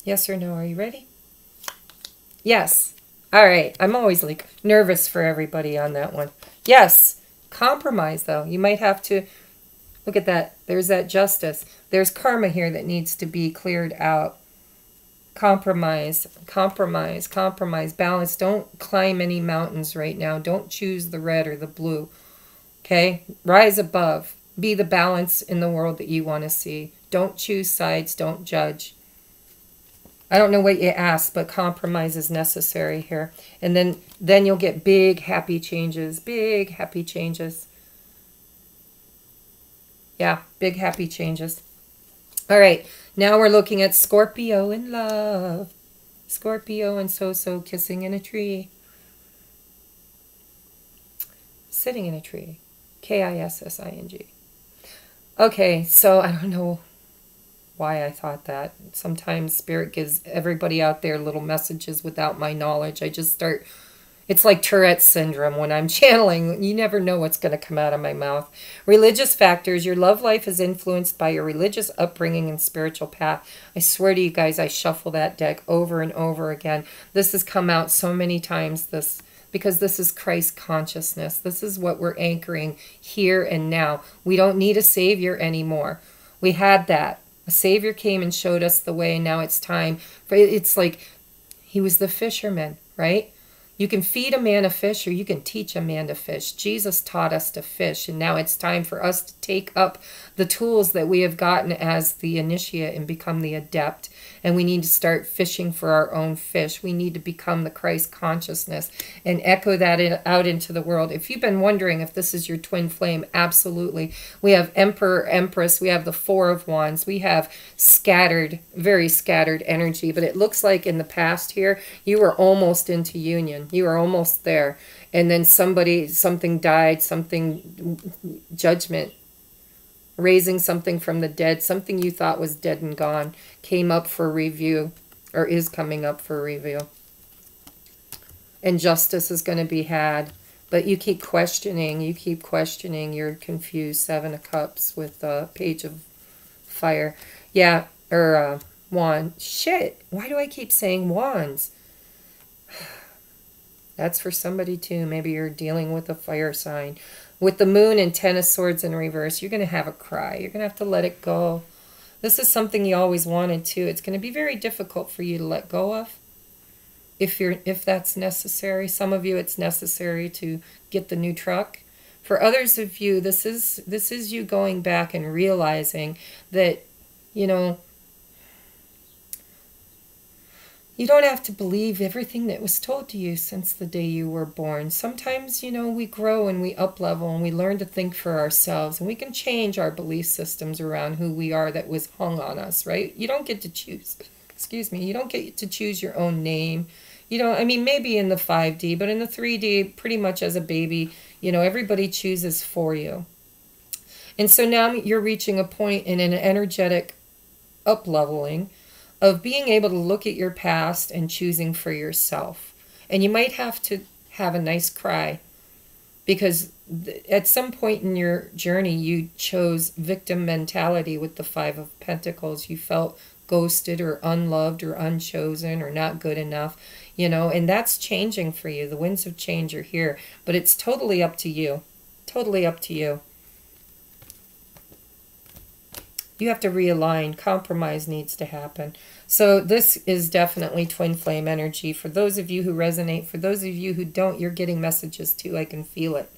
Yes or no, are you ready? Yes. All right. I'm always like nervous for everybody on that one. Yes. Compromise, though. You might have to... Look at that. There's that justice. There's karma here that needs to be cleared out. Compromise, compromise, compromise, balance. Don't climb any mountains right now. Don't choose the red or the blue. Okay? Rise above. Be the balance in the world that you want to see. Don't choose sides. Don't judge. I don't know what you asked, but compromise is necessary here. And then you'll get big, happy changes. Big, happy changes. Yeah, big, happy changes. All right, now we're looking at Scorpio in love. Scorpio and so-so kissing in a tree. Sitting in a tree. K-I-S-S-I-N-G. Okay, so I don't know why I thought that. Sometimes Spirit gives everybody out there little messages without my knowledge. I just start... It's like Tourette's syndrome when I'm channeling. You never know what's going to come out of my mouth. Religious factors. Your love life is influenced by your religious upbringing and spiritual path. I swear to you guys, I shuffle that deck over and over again. This has come out so many times, because this is Christ consciousness. This is what we're anchoring here and now. We don't need a savior anymore. We had that. A savior came and showed us the way. Now it's time. It's like he was the fisherman, right? You can feed a man a fish, or you can teach a man to fish. Jesus taught us to fish, and now it's time for us to take up the tools that we have gotten as the initiate and become the adept. And we need to start fishing for our own fish. We need to become the Christ consciousness and echo that out into the world. If you've been wondering if this is your twin flame, absolutely. We have Emperor, Empress. We have the Four of Wands. We have scattered, very scattered energy. But it looks like in the past here, you were almost into union. You were almost there. And then something died, judgment, raising something from the dead, something you thought was dead and gone, came up for review, or is coming up for review. And justice is going to be had. But you keep questioning, you're confused. Seven of Cups with Page of Fire. Yeah, or Wand. Shit, why do I keep saying Wands? That's for somebody too. Maybe you're dealing with a fire sign. With the Moon and Ten of Swords in reverse, you're going to have a cry. You're going to have to let it go. This is something you always wanted to. It's going to be very difficult for you to let go of, if that's necessary. Some of you, it's necessary to get the new truck. For others of you, this is you going back and realizing that, you know, you don't have to believe everything that was told to you since the day you were born. Sometimes, you know, we grow and we up-level and we learn to think for ourselves. And we can change our belief systems around who we are that was hung on us, right? You don't get to choose. Excuse me. You don't get to choose your own name. You know, I mean, maybe in the 5D, but in the 3D, pretty much as a baby, you know, everybody chooses for you. And so now you're reaching a point in an energetic up-leveling of being able to look at your past and choosing for yourself. And you might have to have a nice cry, because at some point in your journey, you chose victim mentality with the Five of Pentacles. You felt ghosted or unloved or unchosen or not good enough, you know, and that's changing for you. The winds of change are here, but it's totally up to you. Totally up to you. You have to realign. Compromise needs to happen. So this is definitely twin flame energy. For those of you who resonate, for those of you who don't, you're getting messages too. I can feel it.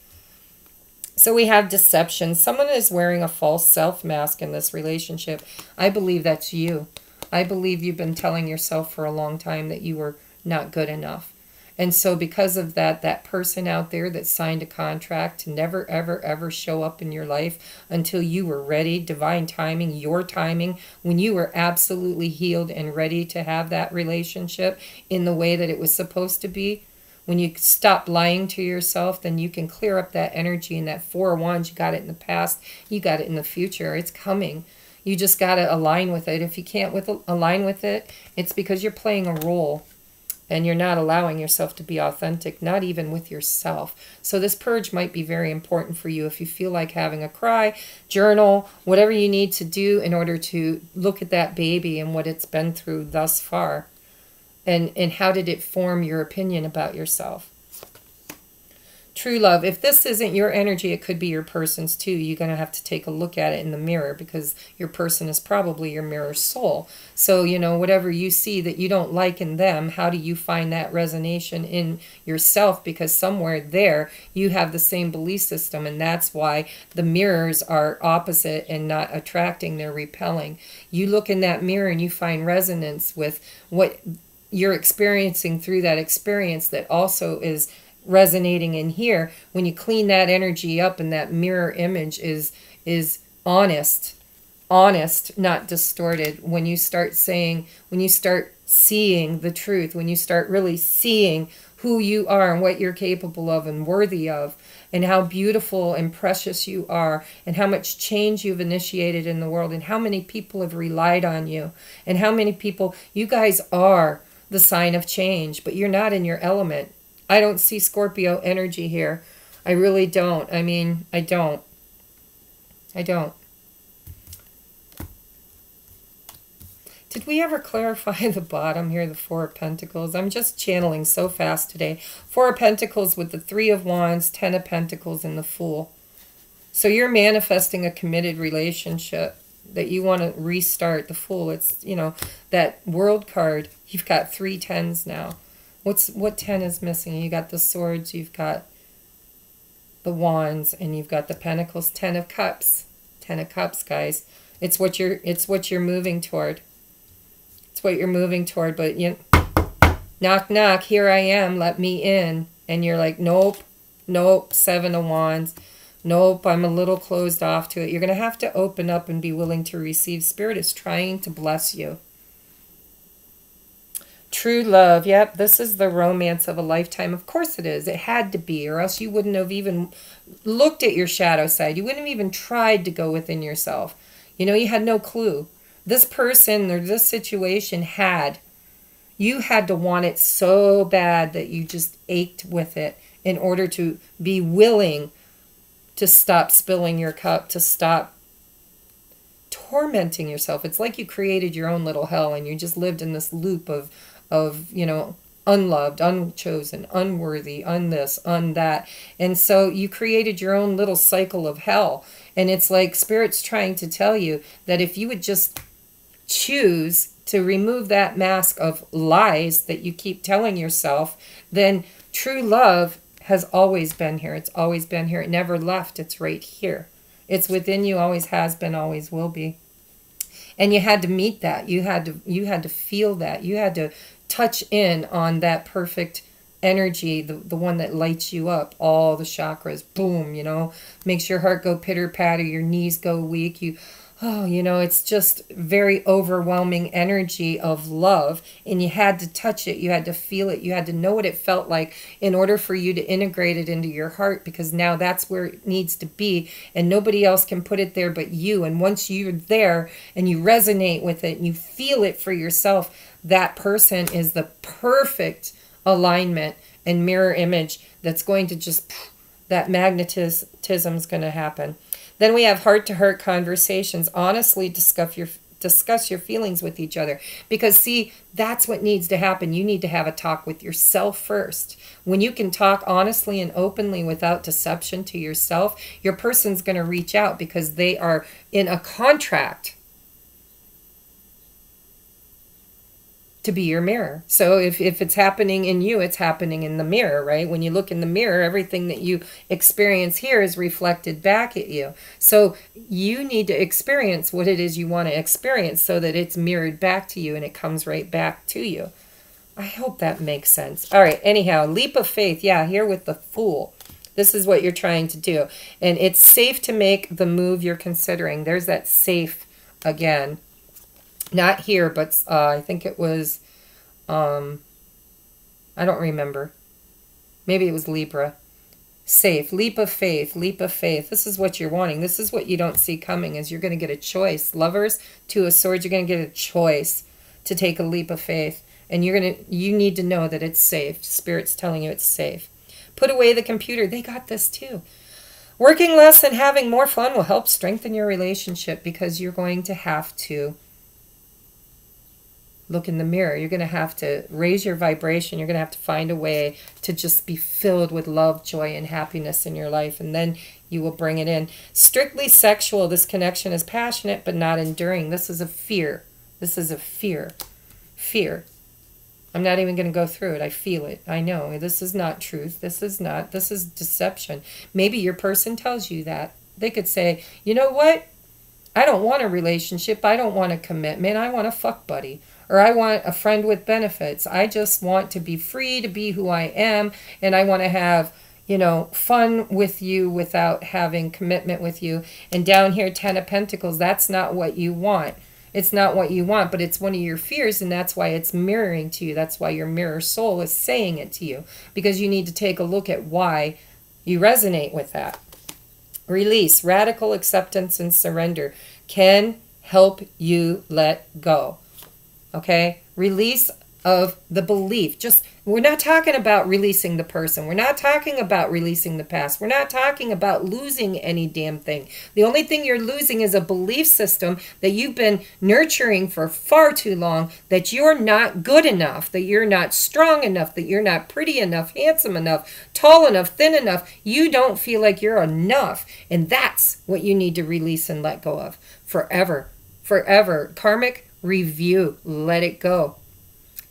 So we have deception. Someone is wearing a false self mask in this relationship. I believe that's you. I believe you've been telling yourself for a long time that you were not good enough. And so because of that, that person out there that signed a contract to never, ever, ever show up in your life until you were ready, divine timing, your timing, when you were absolutely healed and ready to have that relationship in the way that it was supposed to be, when you stop lying to yourself, then you can clear up that energy. And that Four of Wands, you got it in the past, you got it in the future. It's coming. You just got to align with it. If you can't align with it, it's because you're playing a role. And you're not allowing yourself to be authentic, not even with yourself. So this purge might be very important for you. If you feel like having a cry, journal, whatever you need to do in order to look at that baby and what it's been through thus far. And how did it form your opinion about yourself? True love. If this isn't your energy, it could be your person's too. You're going to have to take a look at it in the mirror, because your person is probably your mirror soul. So, you know, whatever you see that you don't like in them, how do you find that resonation in yourself? Because somewhere there you have the same belief system, and that's why the mirrors are opposite and not attracting, they're repelling. You look in that mirror and you find resonance with what you're experiencing through that experience that also is resonating in here. When you clean that energy up and that mirror image is honest, not distorted. When you start seeing the truth, when you start really seeing who you are and what you're capable of and worthy of, and how beautiful and precious you are, and how much change you've initiated in the world, and how many people have relied on you, and how many people, you guys are the sign of change, but you're not in your element. I don't see Scorpio energy here. I really don't. I mean, I don't. Did we ever clarify the bottom here, the Four of Pentacles? I'm just channeling so fast today. Four of Pentacles with the Three of Wands, Ten of Pentacles, and the Fool. So you're manifesting a committed relationship that you want to restart. The Fool, it's, you know, that World card. You've got 3 tens now. What 10 is missing? You got the Swords, you've got the Wands, and you've got the Pentacles. 10 of Cups. 10 of Cups, guys. It's what you're moving toward. It's what you're moving toward, but you knock knock, here I am, let me in. And you're like, nope, nope, 7 of Wands. Nope, I'm a little closed off to it. You're going to have to open up and be willing to receive. Spirit is trying to bless you. True love. Yep, this is the romance of a lifetime. Of course it is. It had to be, or else you wouldn't have even looked at your shadow side. You wouldn't have even tried to go within yourself. You know, you had no clue. This person or this situation you had to want it so bad that you just ached with it in order to be willing to stop spilling your cup, to stop tormenting yourself. It's like you created your own little hell and you just lived in this loop of you know, unloved, unchosen, unworthy, this, that. And so you created your own little cycle of hell. And it's like Spirit's trying to tell you that if you would just choose to remove that mask of lies that you keep telling yourself, then true love has always been here. It's always been here. It never left. It's right here. It's within you, always has been, always will be. And you had to meet that. You had to feel that. You had to touch in on that perfect energy, the one that lights you up, all the chakras, boom, you know, makes your heart go pitter-patter, your knees go weak, you know, it's just very overwhelming energy of love, and you had to touch it, you had to feel it, you had to know what it felt like in order for you to integrate it into your heart, because now that's where it needs to be, and nobody else can put it there but you. And once you're there and you resonate with it and you feel it for yourself, that person is the perfect alignment and mirror image that's going to just, that magnetism is going to happen. Then we have heart-to-heart conversations. Honestly discuss your feelings with each other. Because, see, that's what needs to happen. You need to have a talk with yourself first. When you can talk honestly and openly without deception to yourself, your person's going to reach out because they are in a contract to be your mirror. So if it's happening in you, it's happening in the mirror, right? When you look in the mirror, everything that you experience here is reflected back at you. So you need to experience what it is you want to experience so that it's mirrored back to you and it comes right back to you. I hope that makes sense. All right, anyhow, leap of faith. Yeah, here with the Fool. This is what you're trying to do. And it's safe to make the move you're considering. There's that safe again. Not here, but I think it was, I don't remember. Maybe it was Libra. Safe. Leap of faith. Leap of faith. This is what you're wanting. This is what you don't see coming, is you're going to get a choice. Lovers, Two of Swords, you're going to get a choice to take a leap of faith. And you need to know that it's safe. Spirit's telling you it's safe. Put away the computer. They got this too. Working less and having more fun will help strengthen your relationship, because you're going to have to look in the mirror. You're going to have to raise your vibration. You're going to have to find a way to just be filled with love, joy, and happiness in your life. And then you will bring it in. Strictly sexual, this connection is passionate but not enduring. This is a fear. This is a fear. Fear. I'm not even going to go through it. I feel it. I know. This is not truth. This is deception. Maybe your person tells you that. They could say, you know what? I don't want a relationship. I don't want a commitment. I want a fuck buddy. Or I want a friend with benefits. I just want to be free to be who I am. And I want to have, you know, fun with you without having commitment with you. And down here, 10 of Pentacles, that's not what you want. It's not what you want, but it's one of your fears, and that's why it's mirroring to you. That's why your mirror soul is saying it to you, because you need to take a look at why you resonate with that. Release, radical acceptance and surrender can help you let go. Okay? Release of the belief. We're not talking about releasing the person. We're not talking about releasing the past. We're not talking about losing any damn thing. The only thing you're losing is a belief system that you've been nurturing for far too long, that you're not good enough, that you're not strong enough, that you're not pretty enough, handsome enough, tall enough, thin enough. You don't feel like you're enough. And that's what you need to release and let go of forever. Forever. Karmic review. Let it go.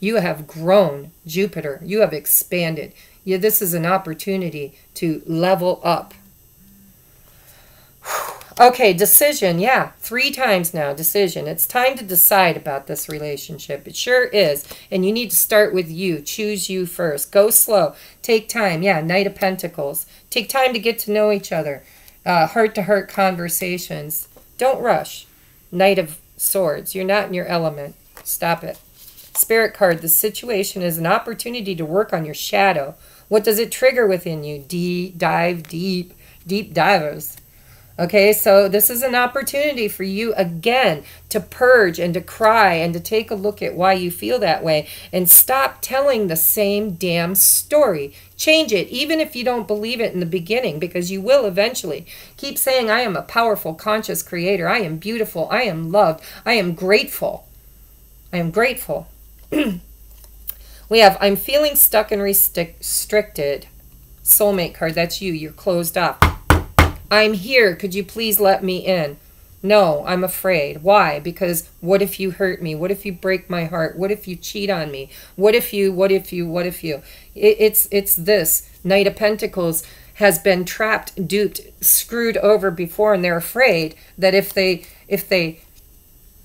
You have grown, Jupiter. You have expanded. This is an opportunity to level up. Okay, decision. Yeah, 3 times now, decision. It's time to decide about this relationship. It sure is. And you need to start with you. Choose you first. Go slow. Take time. Yeah, Knight of Pentacles. Take time to get to know each other. Heart-to-heart conversations. Don't rush. Knight of Swords. You're not in your element. Stop it. Spirit card, the situation is an opportunity to work on your shadow. What does it trigger within you? Dive deep. Deep divers. Okay, so this is an opportunity for you again to purge and to cry and to take a look at why you feel that way and stop telling the same damn story. Change it, even if you don't believe it in the beginning, because you will eventually. Keep saying, I am a powerful, conscious creator. I am beautiful. I am loved. I am grateful. I am grateful. We have, I'm feeling stuck and restricted. Soulmate card, that's you. You're closed off. I'm here. Could you please let me in? No, I'm afraid. Why? Because what if you hurt me? What if you break my heart? What if you cheat on me? What if you? It's this. Knight of Pentacles has been trapped, duped, screwed over before, and they're afraid that if they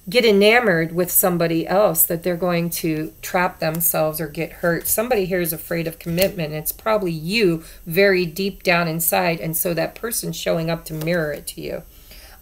get enamored with somebody else, that they're going to trap themselves or get hurt. Somebody here is afraid of commitment. It's probably you very deep down inside, and so that person's showing up to mirror it to you.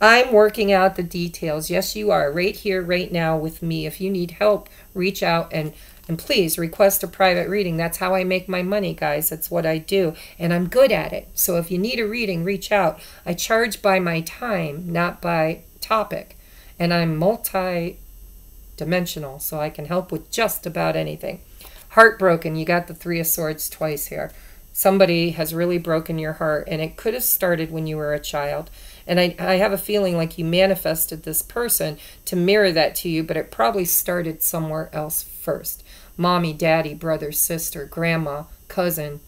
I'm working out the details. Yes, you are, right here, right now with me. If you need help, reach out and please request a private reading. That's how I make my money, guys. That's what I do, and I'm good at it. So if you need a reading, reach out. I charge by my time, not by topic. And I'm multi-dimensional, so I can help with just about anything. Heartbroken, you got the 3 of Swords twice here. Somebody has really broken your heart, and it could have started when you were a child. And I have a feeling like you manifested this person to mirror that to you, but it probably started somewhere else first. Mommy, daddy, brother, sister, grandma, cousin,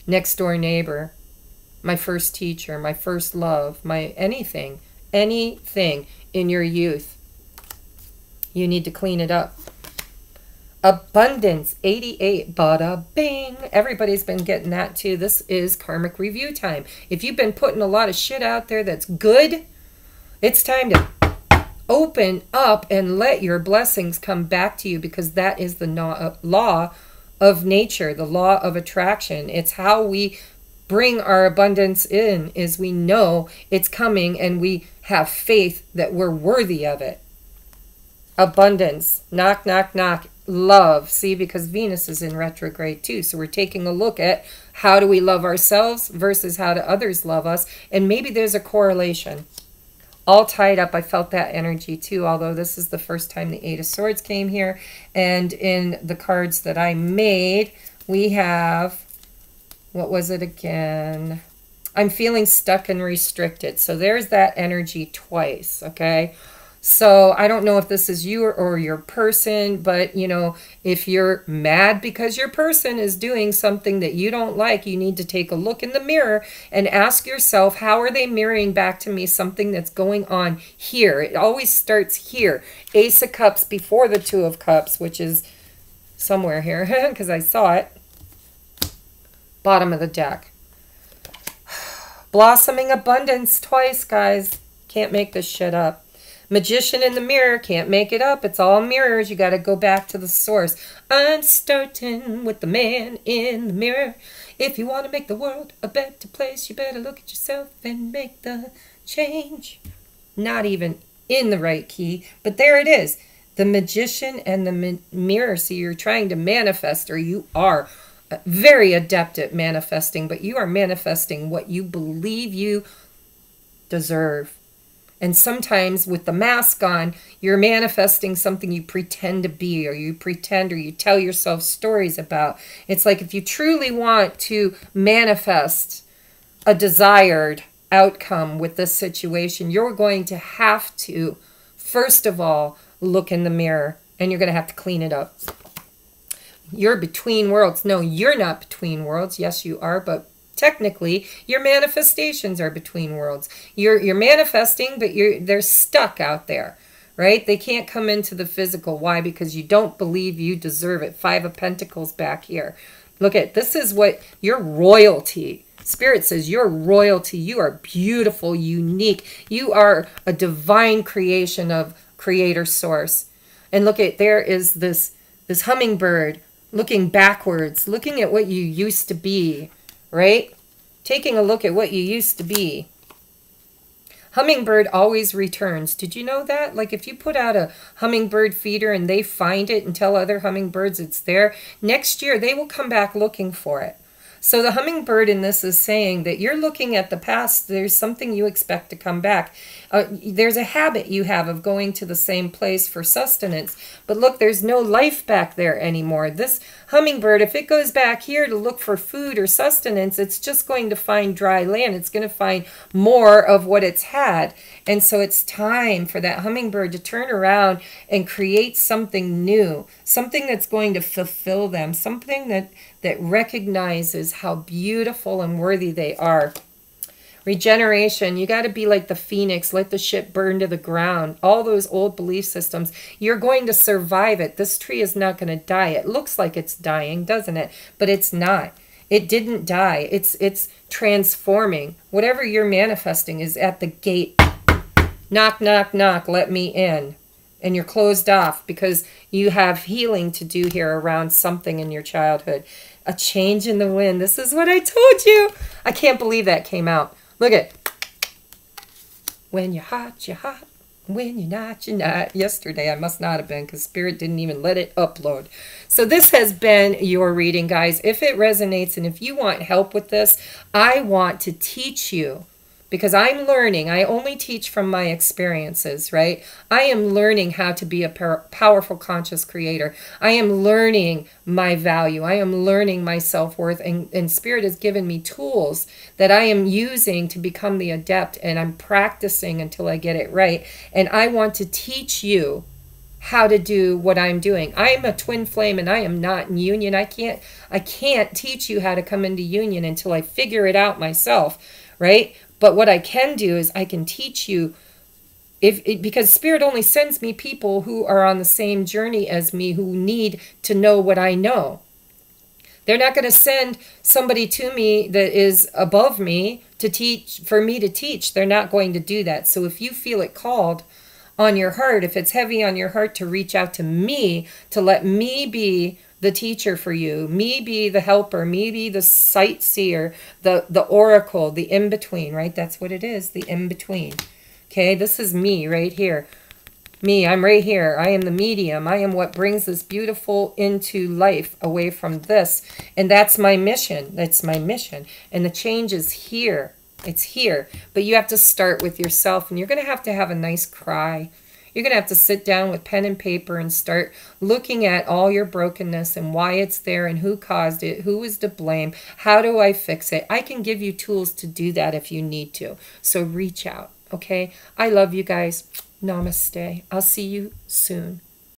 next door neighbor, my first teacher, my first love, my anything in your youth. You need to clean it up. Abundance, 88, bada bing. Everybody's been getting that too. This is karmic review time. If you've been putting a lot of shit out there that's good, it's time to open up and let your blessings come back to you, because that is the law of nature, the law of attraction. It's how we bring our abundance in, is we know it's coming and we have faith that we're worthy of it. Abundance, knock, knock, knock. Love, see, because Venus is in retrograde too. So we're taking a look at how do we love ourselves versus how do others love us. And maybe there's a correlation. All tied up. I felt that energy too, although this is the first time the 8 of Swords came here. And in the cards that I made, we have, what was it again? I'm feeling stuck and restricted. So there's that energy twice, okay? So I don't know if this is you or your person, but you know, if you're mad because your person is doing something that you don't like, you need to take a look in the mirror and ask yourself, how are they mirroring back to me something that's going on here? It always starts here. Ace of Cups before the Two of Cups, which is somewhere here because I saw it. Bottom of the deck. Blossoming abundance twice, guys. Can't make this shit up. Magician in the mirror, can't make it up. It's all mirrors. You got to go back to the source. I'm starting with the man in the mirror. If you want to make the world a better place, you better look at yourself and make the change. Not even in the right key, but there it is. The magician and the mirror. So you're trying to manifest, or you are very adept at manifesting, but you are manifesting what you believe you deserve. And sometimes with the mask on, you're manifesting something you pretend to be, or you pretend, or you tell yourself stories about. It's like if you truly want to manifest a desired outcome with this situation, you're going to have to, first of all, look in the mirror, and you're going to have to clean it up. You're between worlds. No, you're not between worlds. Yes, you are, but technically, your manifestations are between worlds. You're manifesting, but they're stuck out there, right? They can't come into the physical. Why? Because you don't believe you deserve it. Five of Pentacles back here. Look at, this is what your royalty. Spirit says you're royalty. You are beautiful, unique. You are a divine creation of Creator Source. And look at, there is this hummingbird looking backwards, looking at what you used to be. Right? Taking a look at what you used to be. Hummingbird always returns. Did you know that? Like if you put out a hummingbird feeder and they find it and tell other hummingbirds it's there, next year they will come back looking for it. So the hummingbird in this is saying that you're looking at the past. There's something you expect to come back. There's a habit you have of going to the same place for sustenance. But look, there's no life back there anymore. This hummingbird, if it goes back here to look for food or sustenance, it's just going to find dry land. It's going to find more of what it's had. And so it's time for that hummingbird to turn around and create something new, something that's going to fulfill them, something that recognizes how beautiful and worthy they are. Regeneration, you got to be like the phoenix, let the shit burn to the ground. All those old belief systems, you're going to survive it. This tree is not going to die. It looks like it's dying, doesn't it? But it's not. It didn't die. It's transforming. Whatever you're manifesting is at the gate. Knock, knock, knock, let me in. And you're closed off because you have healing to do here around something in your childhood. A change in the wind. This is what I told you. I can't believe that came out. Look at. When you're hot, you're hot. When you're not, you're not. Yesterday, I must not have been because Spirit didn't even let it upload. So this has been your reading, guys. If it resonates and if you want help with this, I want to teach you. Because I'm learning. I only teach from my experiences, right? I am learning how to be a powerful, conscious creator. I am learning my value. I am learning my self-worth. And Spirit has given me tools that I am using to become the adept. And I'm practicing until I get it right. And I want to teach you how to do what I'm doing. I'm a twin flame and I am not in union. I can't teach you how to come into union until I figure it out myself, right? But what I can do is I can teach you, because Spirit only sends me people who are on the same journey as me, who need to know what I know. They're not going to send somebody to me that is above me to teach, for me to teach. They're not going to do that. So if you feel it called on your heart, if it's heavy on your heart to reach out to me, to let me be the teacher for you, me be the helper, me be the sightseer, the oracle, the in-between, right? That's what it is, the in-between. Okay, this is me right here. Me, I'm right here. I am the medium. I am what brings this beautiful into life away from this. And that's my mission. That's my mission. And the change is here. It's here. But you have to start with yourself. And you're going to have a nice cry. You're going to have to sit down with pen and paper and start looking at all your brokenness and why it's there and who caused it, who is to blame, how do I fix it. I can give you tools to do that if you need to. So reach out, okay? I love you guys. Namaste. I'll see you soon.